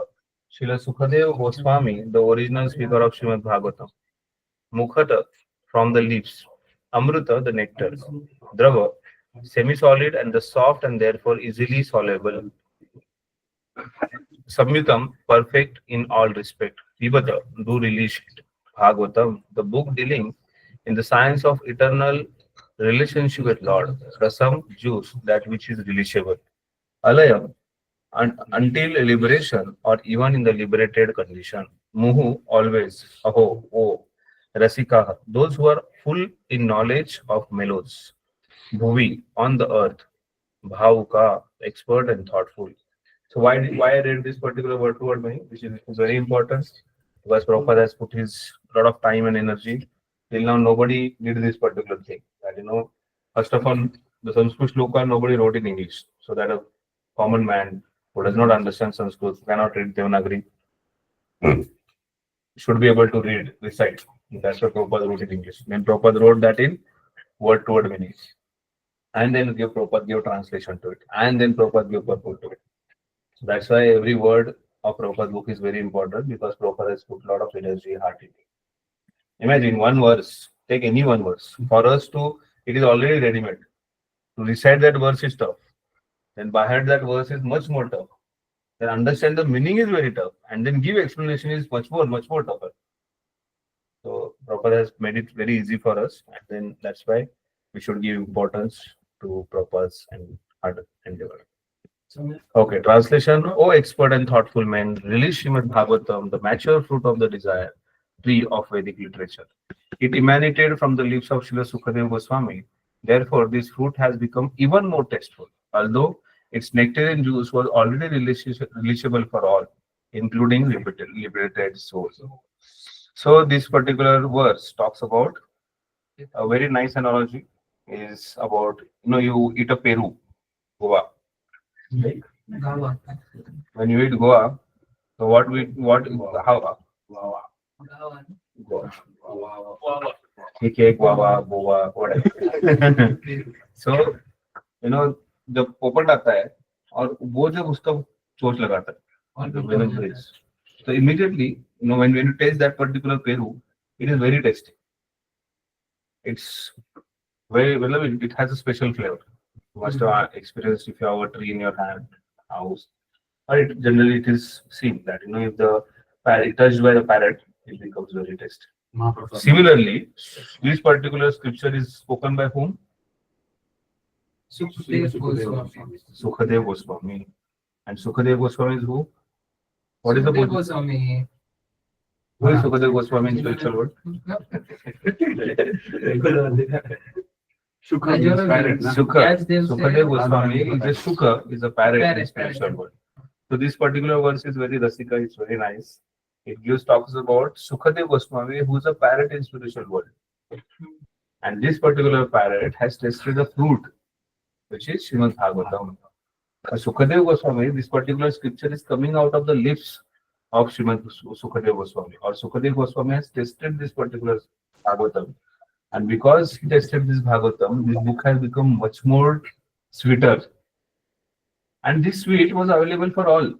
Srila Sukhadev Goswami, the original speaker of Srimad Bhagwatam. Mukhata, from the leaves. Amruta, the nectar. Drava, semi-solid and the soft and therefore easily soluble. Samyutam, perfect in all respect. Pivata, do release it. Bhagavatam, the book dealing in the science of eternal relationship with Lord. Rasam, juice, that which is releasable. Alayam, until liberation or even in the liberated condition. Muhu, always. Aho, oh. Rasika, those who are full in knowledge of mellows. Bhuvi, on the earth. Bhavuka, expert and thoughtful. So why I read this particular word-to-word meaning, which is very important, because Prabhupada has put his lot of time and energy. Till now, nobody did this particular thing. And first of all, the Sanskrit Shloka nobody wrote in English, so that a common man who does not understand Sanskrit, cannot read Devanagari, should be able to read, recite. That's what Prabhupada wrote in English. Then Prabhupada wrote that in word-to-word meaning, and then Prabhupada gave translation to it, and then Prabhupada gave purport to it. So that's why every word of Prabhupada's book is very important, because Prabhupada has put a lot of energy, heart in it. Imagine one verse, take any one verse. For us it is already ready-made. To recite that verse is tough. Then by heart that verse is much more tough. Then understand the meaning is very tough. And then give explanation is much more tougher. So Prabhupada has made it very easy for us. And then that's why we should give importance to Prabhupada's and hard endeavor. Okay, translation. O expert and thoughtful men, release Srimad Bhagavatam, the mature fruit of the desire, tree of Vedic literature. It emanated from the lips of Srila Sukadeva Goswami. Therefore, this fruit has become even more tasteful, although its nectar and juice was already releasable for all, including liberated souls. So this particular verse talks about a very nice analogy. Is about you eat a Peru, Goa. Right? When you eat Goa, so how? cake, guava, boba, whatever. So, जब पोपट आता है और वो जब उसका चोंच लगाता है on the venom bridge, so immediately, when you taste that particular peru, it is very tasty. It's very well. It has a special flavor. You must have experienced if you have a tree in your hand, house, or generally it is seen that if the parrot touched by the parrot, it becomes very tasty. Mahaprasad. Similarly, this particular scripture is spoken by whom? Sukadev Goswami. And Sukadev Goswami is who? What is the Sukadev Buddha? Goswami. Who is Sukadev Goswami in spiritual world? Shukra means parrot, na? Sukha. Yes, they say- Sukadev Goswami is a Sukha, is a parrot in Parrot, spiritual parrot. world. So this particular verse is very rasika, it's very nice. It talks about Sukadev Goswami, who is a parrot in spiritual world. And this particular parrot has tasted the fruit, which is Srimad Bhagwatam. Sukadev Goswami, this particular scripture is coming out of the lips of Srimad Sukadev Goswami. Or Sukadev Goswami has tasted this particular Bhagwatam. And because he tasted this Bhagwatam, this book has become much more sweeter. And this sweet was available for all.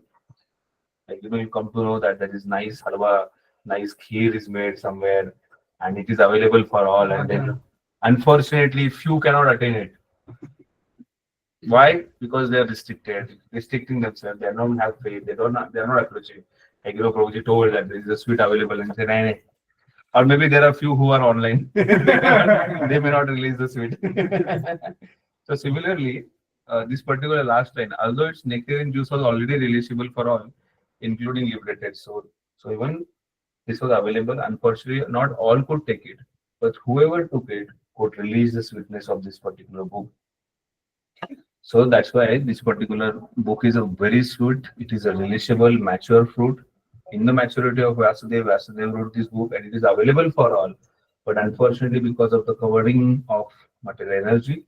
Like, you come to know that there is nice halwa, nice kheer is made somewhere, and it is available for all. And then, unfortunately, few cannot attain it. Why? Because they are restricting themselves. They don't have faith. They are not approaching. Like, Prabhuji told that there is a sweet available, and say, "Nahin, nahin." Or maybe there are few who are online. They may not release the sweet. So similarly, this particular last line, although its nectarine juice was already releasable for all, including liberated soul. So even this was available. Unfortunately, not all could take it, but whoever took it could release the sweetness of this particular book. So that's why this particular book is a very sweet. It is a releasable, mature fruit. In the maturity of Vasudev wrote this book, and it is available for all. But unfortunately, because of the covering of material energy,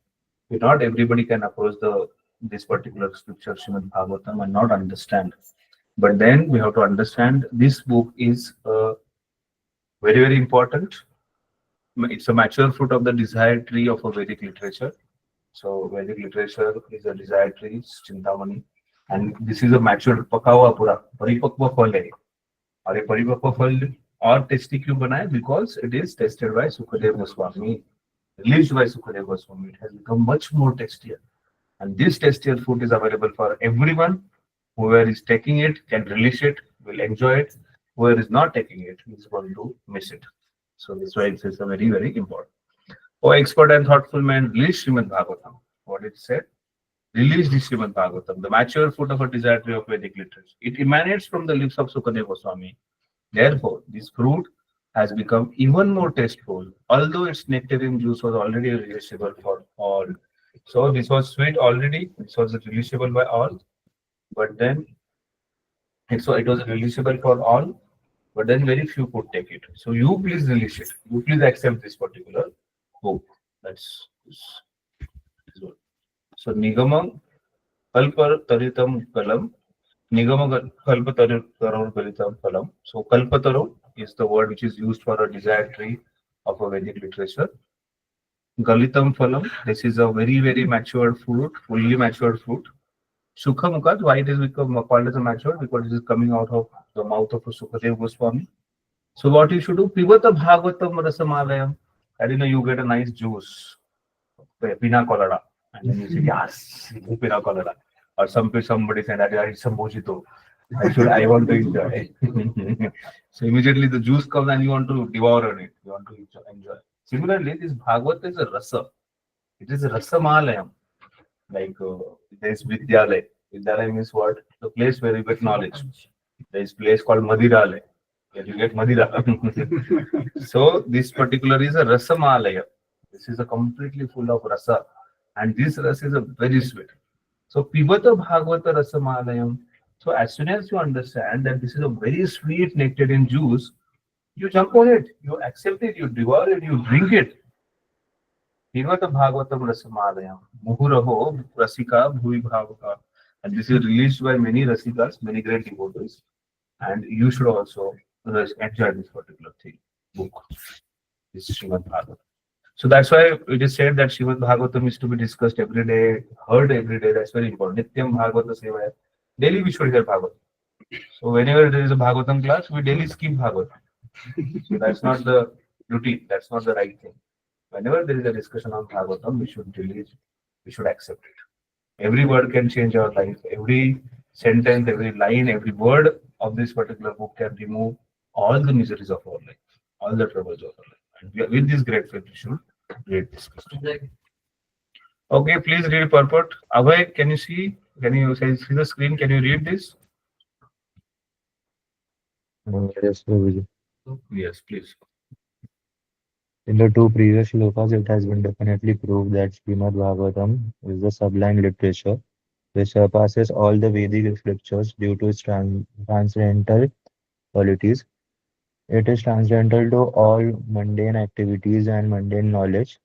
not everybody can approach this particular scripture, Srimad Bhagavatam, and not understand. But then we have to understand this book is very, very important. It's a mature fruit of the desired tree of a Vedic literature. So Vedic literature is a desired tree, it's Chintamani. And this is a mature Pakawa Pura, Paripakva Phal hai. और ये परिपक्व फल और tasty क्यों बना है? Because it is tested by Sukadev Goswami, released by Sukadev Goswami. It has become much more tastier, and this tastier food is available for everyone. Whoever is taking it can relish it, will enjoy it. Whoever is not taking it is going to miss it. So that's why it is a very, very important. Oh, expert and thoughtful man, release Srimad Bhagavatam. What it said? Release the Srimad Bhagavatam, the mature fruit of a desired tree of Vedic literature. It emanates from the lips of Sukadev Goswami. Therefore, this fruit has become even more tasteful, although its nectarine juice was already releasable for all. So this was sweet already, this was releasable by all, but then it was releasable for all, but then very few could take it. So you please release it. You please accept this particular book. That's this. So Nigama Kalpa Taritam Kalam. Nigama Kalpa Taru Kalitam Kalam. So Kalpataru is the word which is used for a desired tree of a Vedic literature. Galitam Phalam, this is a very, very matured fruit, fully matured fruit. Sukha Mukhat, why it is called as a matured? Because it is coming out of the mouth of a Sukadev Goswami. So what you should do? Pivata Bhagavatam Rasamalayam. And you get a nice juice, pina colada. And then you say, yes, pina colada. Or somebody said that it's some mojito. I want to enjoy. So immediately the juice comes and you want to devour on it. You want to enjoy. Similarly, this Bhagavad is a rasa. It is a rasamalayam. Like there is Vidyalaya. Vidyalaya means what? The place where you get knowledge. There is a place called Madiralaya, where you get Madira. So this particular is a rasamalaya. This is a completely full of rasa. And this rasa is a very sweet. So Pibata Bhagavata Rasamalayam. So as soon as you understand that this is a very sweet nectarine juice, you jump on it, you accept it, you devour it, you drink it. Pibata Bhagavatam Rasamalayam. Muhuraho Rasika Bhuvi Bhavaka. And this is released by many Rasikas, many great devotees. And you should also enjoy this particular book. This Srimad Bhagavatam. So that's why it is said that Srimad Bhagavatam is to be discussed every day, heard every day. That's very important. Nityam Bhagavata Sevaya. Daily we should hear Bhagavatam. So whenever there is a Bhagavatam class, we daily skip Bhagavatam. So that's not the duty. That's not the right thing. Whenever there is a discussion on Bhagavatam, we should accept it. Every word can change our life. Every sentence, every line, every word of this particular book can remove all the miseries of our life, all the troubles of our life. And with this great faith, we should read this question. Okay, please read purport. Abhay, can you see? Can you see the screen? Can you read this? Yes, Prabhuji. Yes, please. In the two previous shlokas, it has been definitely proved that Srimad Bhagavatam is the sublime literature which surpasses all the Vedic scriptures due to its transcendental qualities. It is transcendental to all mundane activities and mundane knowledge.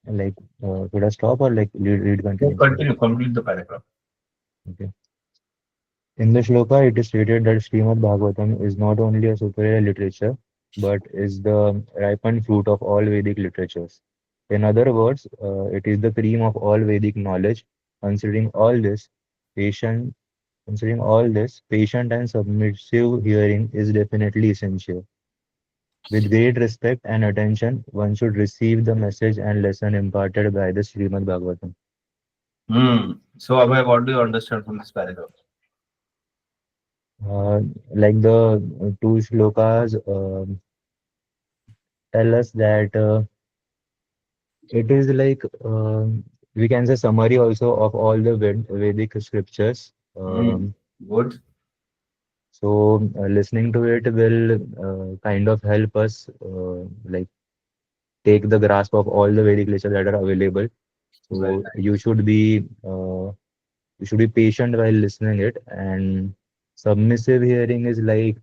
Like, should I stop or like read continuously? Continue, complete the paragraph. Okay. In the shloka, it is stated that Srimad Bhagavatam is not only a superior literature, but is the ripened fruit of all Vedic literatures. In other words, it is the cream of all Vedic knowledge. Considering all this, patient, patient and submissive hearing is definitely essential. With great respect and attention, one should receive the message and lesson imparted by the Srimad Bhagavatam. So, Abhay, what do you understand from this paragraph? Like the two shlokas tell us that it is like we can say summary also of all the Vedic scriptures. Good. So listening to it will kind of help us like take the grasp of all the Vedic literatures that are available. So Very nice. you should be patient while listening it, and submissive hearing is like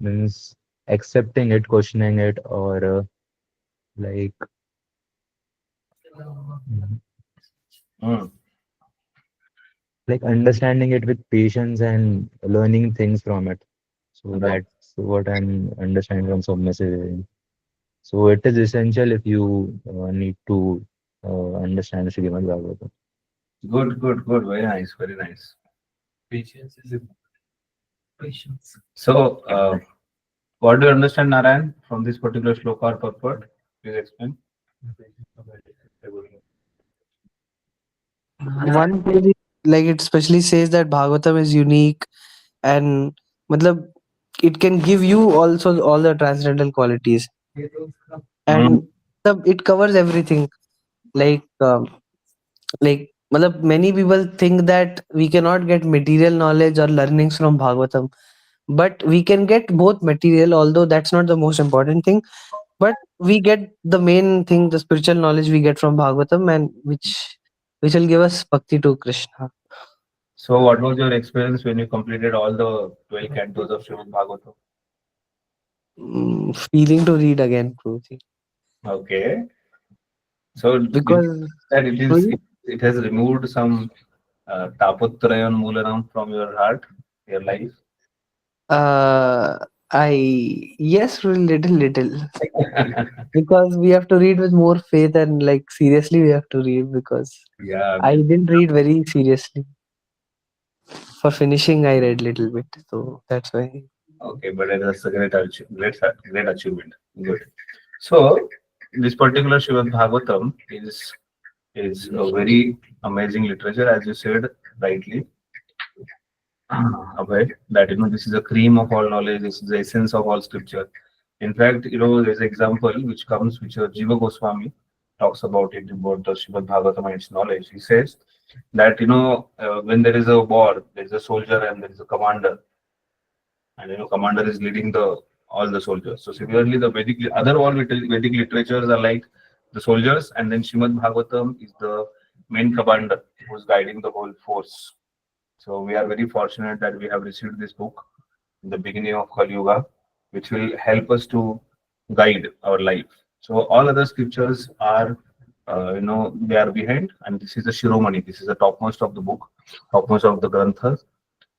means accepting it, questioning it, or like Mm. like understanding it with patience and learning things from it. So Right. that's what I'm understanding from submissive hearing. So it is essential if you need to understand Srimad Bhagavatam. Good, good, good. Very nice, very nice. Patience is patience. So, what do you understand, Narayan, from this particular shloka or purport? Please explain. One page, like it specially says that Bhagavatam is unique and matlab, it can give you also all the transcendental qualities, and it covers everything. Like matlab, many people think that we cannot get material knowledge or learnings from Bhagavatam, but we can get both material, although that's not the most important thing. But we get the main thing, the spiritual knowledge we get from Bhagavatam, and which will give us bhakti to Krishna. So, what was your experience when you completed all the 12 cantos of Srimad Bhagavatam? Feeling to read again, Prabhuji. Okay. So, Because that it is, Prabhuji, it has removed some tapotrayan moolanam from your heart, your life. I yes, little because we have to read with more faith and like seriously we have to read because Yeah. I didn't read very seriously. For finishing, I read little bit, so that's why. Okay, but that's a great achievement. Good. So, this particular Srimad Bhagavatam is a very amazing literature, as you said rightly. Abhay, that this is the cream of all knowledge. This is the essence of all scripture. In fact, there's an example which Jiva Goswami talks about it about the Srimad Bhagavatam and its knowledge. He says that when there is a war, there is a soldier and there is a commander, and commander is leading all the soldiers. So similarly, the all Vedic literatures are like the soldiers, and then Srimad Bhagavatam is the main commander who's guiding the whole force. So we are very fortunate that we have received this book in the beginning of Kali Yuga, which will help us to guide our life. So all other scriptures are, they are behind, and this is the Shiromani. This is the topmost of the book, topmost of the Granthas,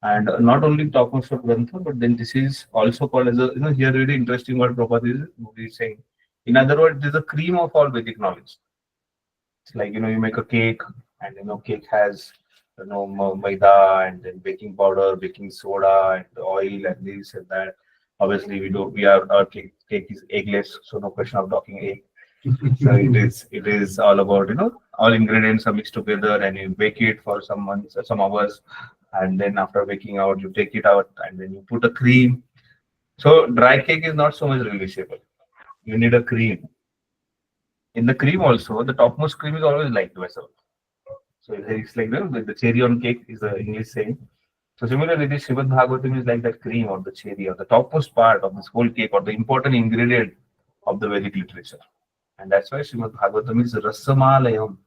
And not only topmost of Grantha, but then this is also called as a, here really interesting what Prabhupada is saying. In other words, it is the cream of all Vedic knowledge. It's like, you make a cake, and, cake has, maida, and then baking powder, baking soda, and oil, and this and that. Obviously, our cake is eggless, so no question of talking egg. So it is all about, all ingredients are mixed together, and you bake it for some months, some hours, and then after baking out, you take it out, and then you put a cream. So dry cake is not so much relishable. You need a cream. In the cream also, the topmost cream is always liked by some. So it's like the cherry on cake is the English saying. So similarly, this Srimad Bhagavatam is like that cream or the cherry or the topmost part of this whole cake or the important ingredient of the Vedic literature. And that's why Srimad Bhagavatam is Rasamalayam.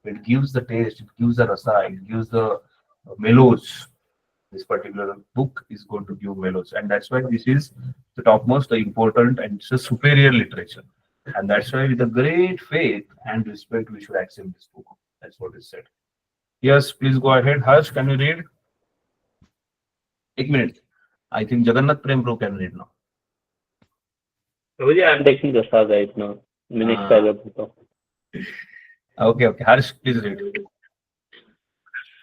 It gives the taste, it gives the rasa, it gives the mellows. This particular book is going to give mellows. And that's why this is the topmost, the important, and it's a superior literature. And that's why with a great faith and respect, we should accept this book. That's what is said. Yes, please go ahead. Harsh, can you read? 1 minute. I think Jagannath Prem Pro can read now. Prabhuji, I'm taking the star right now. Next paragraph. Okay. Harsh, please read.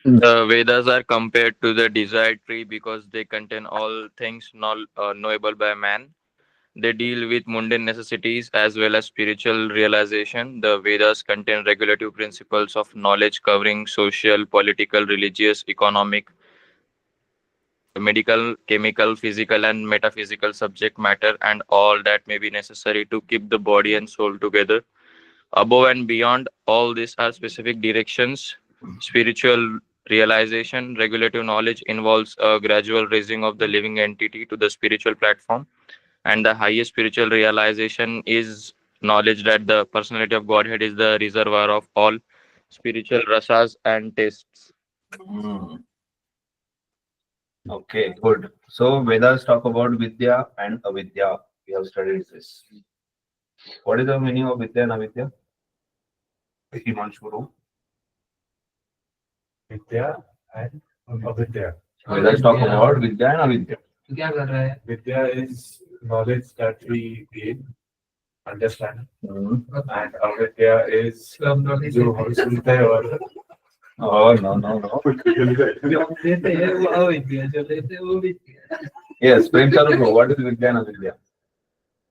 The Vedas are compared to the desired tree because they contain all things knowable by man. They deal with mundane necessities as well as spiritual realization. The Vedas contain regulative principles of knowledge covering social, political, religious, economic, medical, chemical, physical, and metaphysical subject matter, and all that may be necessary to keep the body and soul together. Above and beyond all these are specific directions. Spiritual realization, regulative knowledge involves a gradual raising of the living entity to the spiritual platform. And the highest spiritual realization is knowledge that the personality of Godhead is the reservoir of all spiritual rasas and tastes. Okay, good. So Vedas talk about Vidya and Avidya. We have studied this. What is the meaning of Vidya and Avidya? Himanshuru. Vidya and Avidya. Vedas talk about Vidya and Avidya. तो क्या कर रहा है? Vidya is knowledge that we gain, understand, and Avidya is जो हम सुनते हैं और Oh, no. जो देते हैं वो अविद्या, जो देते हैं वो विद्या. Yes, Prem Charu Bro, what is Vidya and Avidya?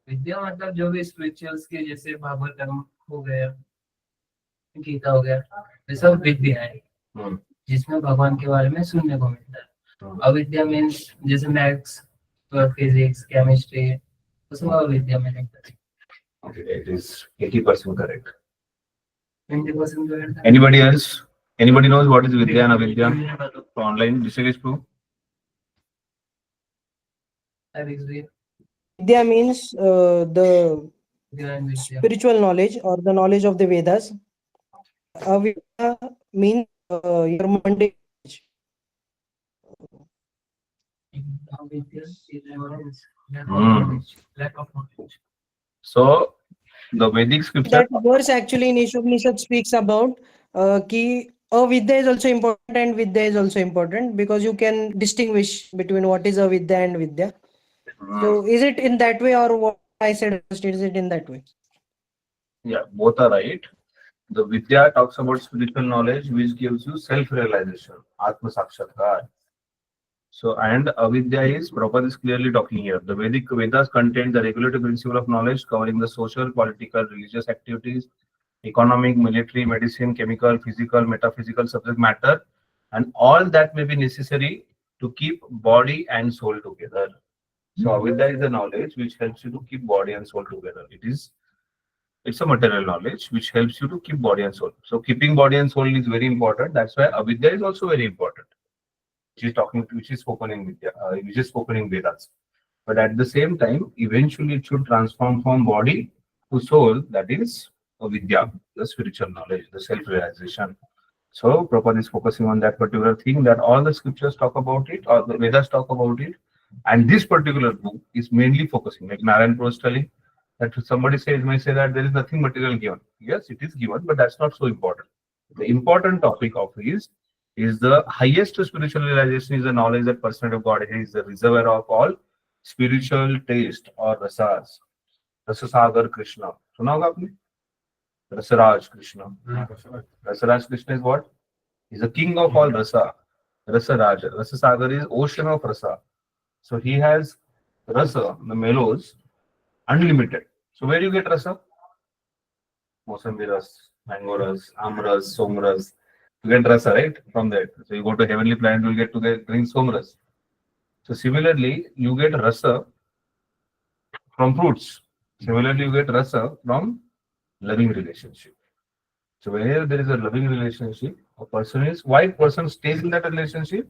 विद्या मतलब जो भी स्पिरिचुअल्स के जैसे भागवतम हो गया, गीता हो गया, ये सब विद्या है जिसमें भगवान के बारे में सुनने को मिलता है. अविद्या मीन्स जैसे मैथ्स, फिजिक्स, केमिस्ट्री, वो सब अविद्या में लगता है. Okay, it is 80% correct. 20% correct. Anybody else? Anybody knows what is Vidya and Avidya? Online, this is true. Vidya means the spiritual knowledge or the knowledge of the Vedas. Avidya means your mundane knowledge. Lack of knowledge. So the Vedic scripture. That verse actually in Ishopanishad speaks about ki avidya is also important and vidya is also important because you can distinguish between what is avidya and vidya. So is it in that way or what I said first, is it in that way? Yeah, both are right. The Vidya talks about spiritual knowledge which gives you self-realization, Atma Sakshatkar. So, and Avidya is, Prabhupada is clearly talking here. The Vedic Vedas contain the regulative principle of knowledge covering the social, political, religious activities, economic, military, medicine, chemical, physical, metaphysical subject matter, and all that may be necessary to keep body and soul together. So Avidya is the knowledge which helps you to keep body and soul together. It's a material knowledge which helps you to keep body and soul. So keeping body and soul is very important. That's why Avidya is also very important. Which is spoken in Vidya, which is spoken in Vedas. But at the same time, eventually it should transform from body to soul. That is Vidya, the spiritual knowledge, the self-realization. So Prabhupada is focusing on that particular thing, that all the scriptures talk about it, or the Vedas talk about it. And this particular book is mainly focusing, like Narayan Pro is telling, that somebody may say that there is nothing material given. Yes, it is given, but that's not so important. The important topic of it is is the highest spiritual realization, is the knowledge that personality of Godhead is the reservoir of all spiritual taste or rasas. Rasasagar Krishna. सुना होगा आपने? Rasaraj Krishna. Rasaraj Krishna is what? He's the king of all rasa. Rasaraj. Rasasagar is ocean of rasa. So he has rasa, the mellows, unlimited. So where you get rasa? Mosambi ras, mango ras, amras, somras. You get rasa, right? From that. So you go to heavenly planet, you will get to drink somras. So similarly, you get rasa from fruits. Similarly, you get rasa from loving relationship. So whenever there is a loving relationship, a person is why person stays in that relationship?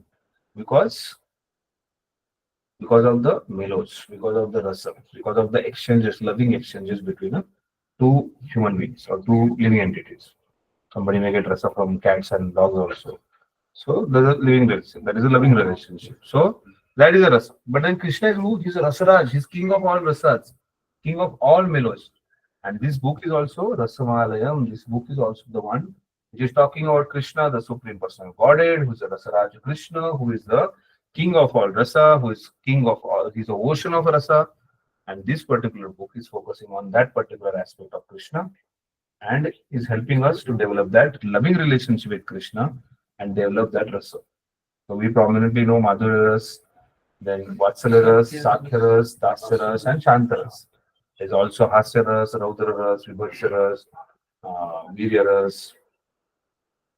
Because of the mellows, because of the rasa, because of the exchanges, loving exchanges between two human beings or two living entities. Somebody may get rasa from cats and dogs also. So there's a living relationship. That is a loving relationship. So that is a rasa. But then Krishna is who? He's a rasaraj. He's king of all rasas, king of all mellows. And this book is also Rasamalayam. This book is also the one which is talking about Krishna, the Supreme Person of Godhead, who is the Rasaraj Krishna, who is the king of all rasa, who is king of all, he's the ocean of rasa. And this particular book is focusing on that particular aspect of Krishna and is helping us to develop that loving relationship with Krishna and develop that rasa. So we prominently know Madhurya ras, then Vatsalya ras, Sakhya ras, Dasya ras, and Shanta ras. There's also Hasya ras, Raudra ras, Vibhatsya ras, Virya ras.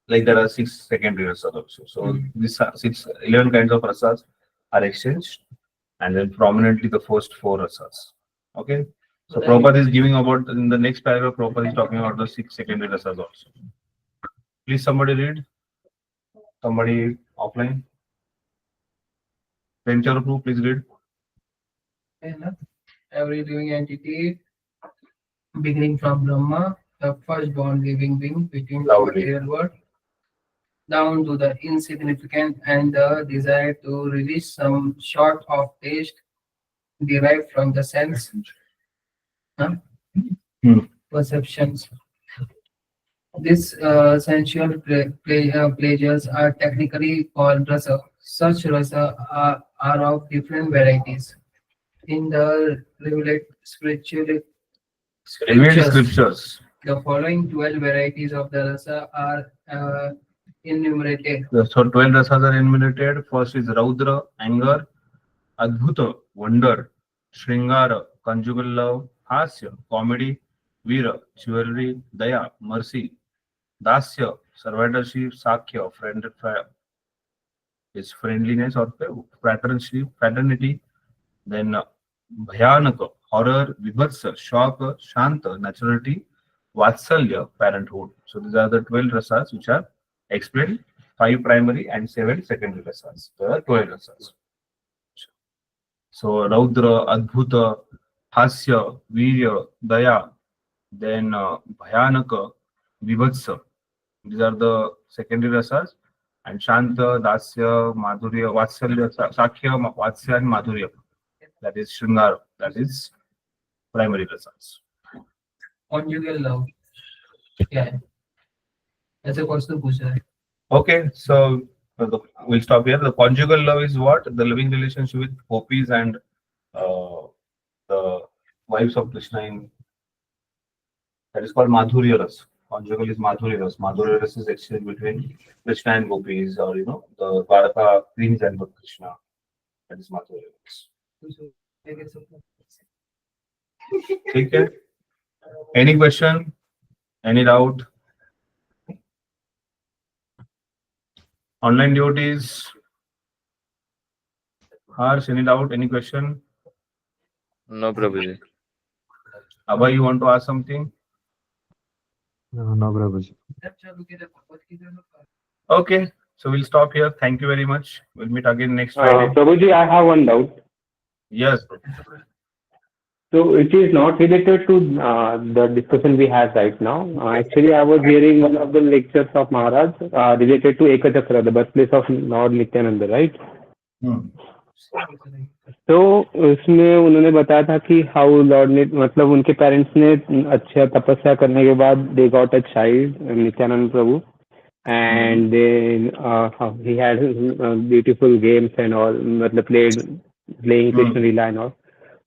Like there are 6 secondary rasas also. So these 11 kinds of rasas are exchanged, and then prominently the first 4 rasas. Okay. So Prabhupada is giving about in the next paragraph. Prabhupada is talking about the 6 secondary rasas also. Please somebody read. Somebody offline. Venture, please read. Every living entity, beginning from Brahma, the first born living being between the Loudly. material world, down to the insignificant and the desire to release some sort of taste derived from the sense perceptions. These sensual pleasures are technically called rasa. Such rasa are of different varieties. In the revealed Revealed scriptures, scriptures. the following 12 varieties of the rasa are enumerated. So 12 rasas are enumerated. First is Raudra, anger, Adbhuta, wonder, Shringara, conjugal love, Hasya, comedy, Veera, chivalry, Daya, mercy, Dasya, servitorship, Sakhya, is friendliness or fraternity, then Bhayanaka, horror, Vibhatsa, shock, Shanta, naturality, Vatsalya, parenthood. So these are the 12 rasas which are explained, 5 primary and 7 secondary rasas. There are 12 rasas. So Raudra, Adbhuta, Hasya, Virya, Daya, then Bhayanaka, Vibhatsa. These are the secondary rasas. And Shanta, Dasya, Madhurya, Vatsalya, Sakhya, Vatsya, and Madhurya. That is Shringara. That is primary rasas. Conjugal love क्या है? ऐसे question पूछ रहा है. Okay, so we'll stop here. The conjugal love is what? The loving relationship with gopis and the wives of Krishna in that is called Madhurya Ras. Conjugal is Madhurya Ras. Madhurya Ras is exchange between Krishna and gopis, or the Dwaraka queens and Krishna. That is Madhurya Ras. Okay. Any question? Any doubt? Online devotees? Harsh, any doubt? Any question? No, Prabhuji. Abhay, you want to ask something? No, Prabhuji. Okay, so we'll stop here. Thank you very much. We'll meet again next Friday. Prabhuji, I have one doubt. Yes. So it is not related to the discussion we have right now. Actually, I was hearing one of the lectures of Maharaj related to Ekachakra, the birthplace of Lord Nityananda, right? तो उसमें उन्होंने बताया था कि how Lord ने मतलब उनके parents ने अच्छा तपस्या करने के बाद they got a child Nityanand Prabhu and then he had beautiful games and all, playing Krishna Leela and all.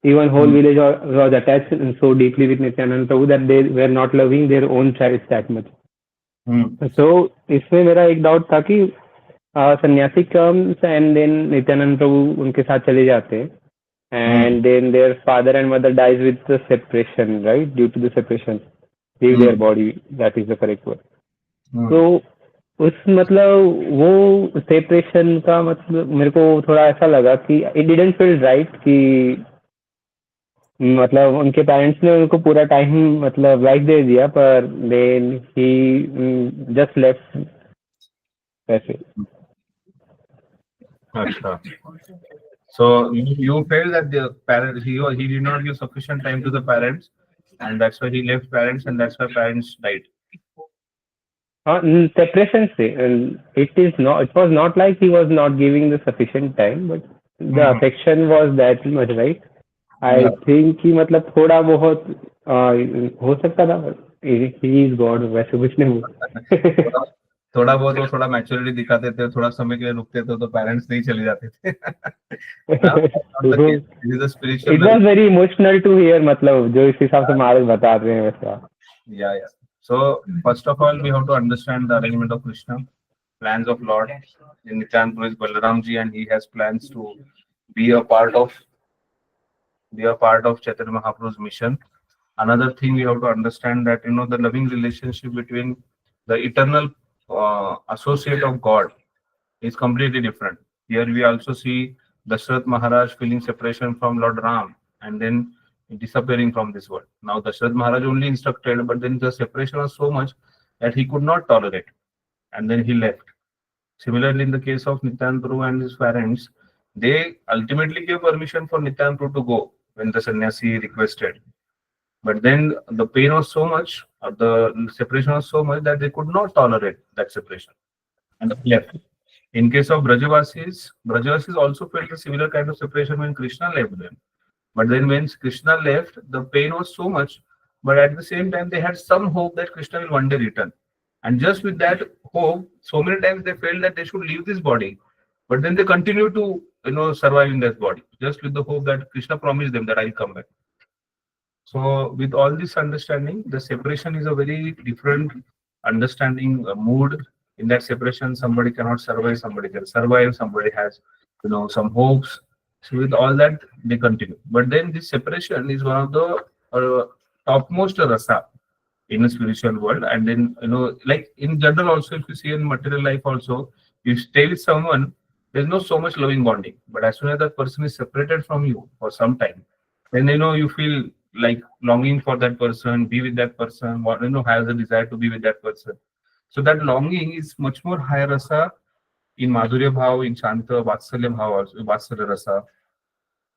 Even whole village was attached so deeply with Nityanand Prabhu that they were not loving their own child that much. So इसमें मेरा एक doubt था कि सन्यासी comes and then Nityanand प्रभु उनके साथ चले जाते हैं and then their father and mother dies with the separation, right? Due to the separation, leave their body. That is the correct word. So उस मतलब वो सेपरेशन का मतलब मेरे को थोड़ा ऐसा लगा कि it didn't feel right कि मतलब उनके पेरेंट्स ने उनको पूरा टाइम मतलब लाइफ दे दिया पर देन ही जस्ट लेफ्ट ऐसे. Achha. So you felt that the parents he did not give sufficient time to the parents, and that's why he left parents, and that's why parents died. Separation से it was not like he was not giving the sufficient time, but the affection was that much, right? I think कि मतलब थोड़ा बहुत हो सकता था. He is God, वैसे कुछ नहीं. थोड़ा बहुत वो थोड़ा मैच्योरिटी दिखाते थे, थोड़ा समय के लिए रुकते थे तो पेरेंट्स नहीं चले जाते थे. It was very emotional to hear, मतलब जो इस हिसाब से महाराज बता रहे हैं वैसा. Yeah. So first of all, we have to understand the arrangement of Krishna, plans of Lord. Nityanand Prabhu is Balaram ji, and he has plans to be a part of Chaitanya Mahaprabhu's mission. Another thing we have to understand that the loving relationship between the eternal associate of God is completely different. Here we also see Dashrath Maharaj feeling separation from Lord Ram and then disappearing from this world. Now Dashrath Maharaj only instructed, but then the separation was so much that he could not tolerate, and then he left. Similarly, in the case of Nityanand Prabhu and his parents, they ultimately gave permission for Nityanand Prabhu to go when the sannyasi requested. But then the pain was so much, or the separation was so much that they could not tolerate that separation and left. In case of Brajavasis also felt a similar kind of separation when Krishna left them. But then when Krishna left, the pain was so much, but at the same time they had some hope that Krishna will one day return. And just with that hope, so many times they felt that they should leave this body, but then they continue to survive in that body, just with the hope that Krishna promised them that I'll come back. So with all this understanding, the separation is a very different understanding mood. In that separation, somebody cannot survive, somebody can survive, somebody has some hopes. So with all that, they continue. But then this separation is one of the topmost rasa in a spiritual world. And then like in general also, if you see in material life also, you stay with someone, there's no so much loving bonding. But as soon as that person is separated from you for some time, then you feel like longing for that person, be with that person, has a desire to be with that person. So that longing is much more higher rasa in Madhurya Bhav, in Shanta, Vatsalya Bhav also, Vatsalya rasa,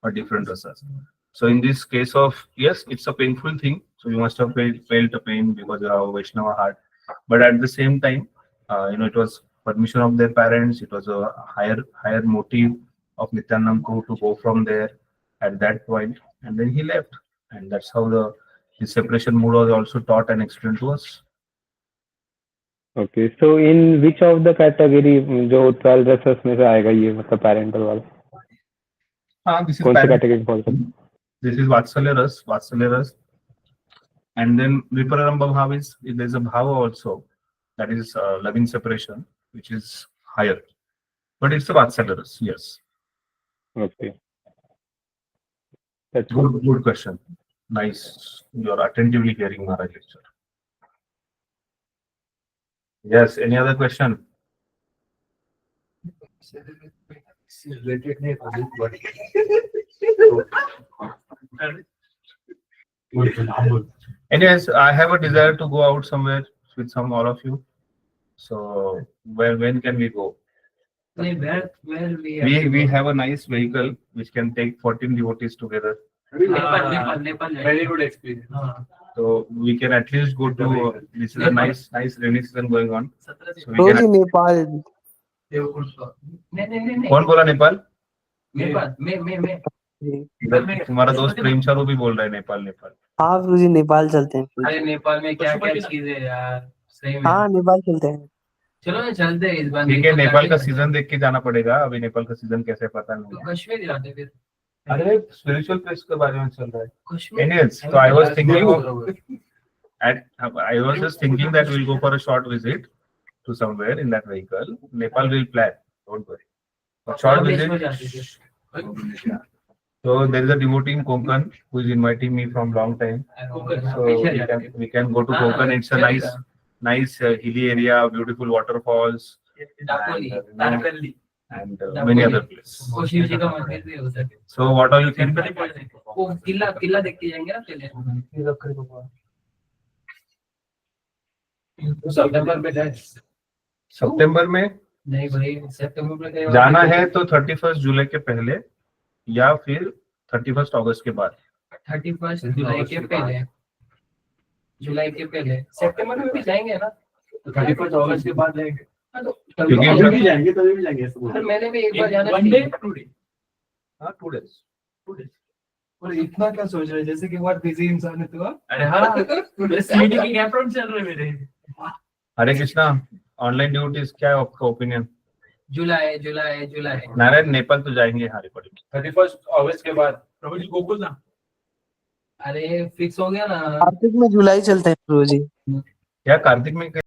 or different rasas. So in this case of, yes, it's a painful thing. So you must have felt a pain because you have a Vaishnava heart. But at the same time, it was permission of their parents. It was a higher motive of Nityanand Prabhu to go from there at that point, and then he left. And that's how his separation mood was also taught and explained to us. Okay, so in which of the category जो 12 रसस में से आएगा ये मतलब parental वाला? This is कौन सी category fall सकता? This is Vatsalya ras. And then Vipararambha Bhav is, there's a Bhava also, that is loving separation, which is higher. But it's a Vatsalya ras, yes. Okay. That's good question. Nice. You're attentively hearing Maharaj lecture. Yes, any other question? Anyways, I have a desire to go out somewhere with all of you. So when can we go? Where we have a nice vehicle which can take 14 devotees together. Nepal. Very good experience. So we can at least go to this is a nice rainy season going on. So we can Nepal. कौन बोला नेपाल? मैं तुम्हारा दोस्त प्रेम चारू भी बोल रहा है नेपाल. हाँ गुरुजी नेपाल चलते हैं. अरे नेपाल में क्या चीज है यार, सही में. हाँ नेपाल चलते हैं. चलो ना चलते हैं इस बार। ठीक है, नेपाल का सीजन देख के जाना पड़ेगा, अभी नेपाल का सीजन कैसे पता नहीं तो है। कश्मीर जाते फिर। अरे स्पिरिचुअल प्लेस के बारे में चल रहा है। Kashmir Anyways, so I was thinking I was just thinking that we'll go for a short visit to somewhere in that vehicle. Nepal will plan, don't worry. A short देश में visit. जाते फिर। So there is a devotee in Konkan who is inviting me from long time. So we can go to Konkan. It's a nice hilly area, beautiful waterfalls, and many other places. वो शिव जी का मंदिर भी हो सके। So what are you thinking? वो किला देख के जाएंगे ना पहले। सितंबर में जाए। सितंबर में नहीं भाई, सितंबर में कहीं जाना है तो 31 जुलाई के पहले या फिर 31 अगस्त के बाद। 31 जुलाई के पहले। जुलाई के पहले सितंबर में भी जाएंगे ना। 31 अगस्त के बाद जाएंगे। क्योंकि तभी भी जाएंगे, तभी भी जाएंगे ऐसा बोल हर रहे महीने में एक बार जाना वन डे चाहिए। 2 डे। हाँ 2 days। और इतना क्या सोच रहे हैं, जैसे कि बहुत बिजी इंसान है तू। अरे हाँ, मीटिंग के गैप राउंड चल रहे हैं मेरे। हरे कृष्णा, ऑनलाइन ड्यूटीज क्या है आपका ओपिनियन? जुलाई। नारायण, नेपाल तो जाएंगे हमारे पड़ी। 31 अगस्त के बाद प्रभुजी गोकुल ना। अरे फिक्स हो गया ना। कार्तिक में जुलाई चलते हैं प्रभु जी। क्या कार्तिक में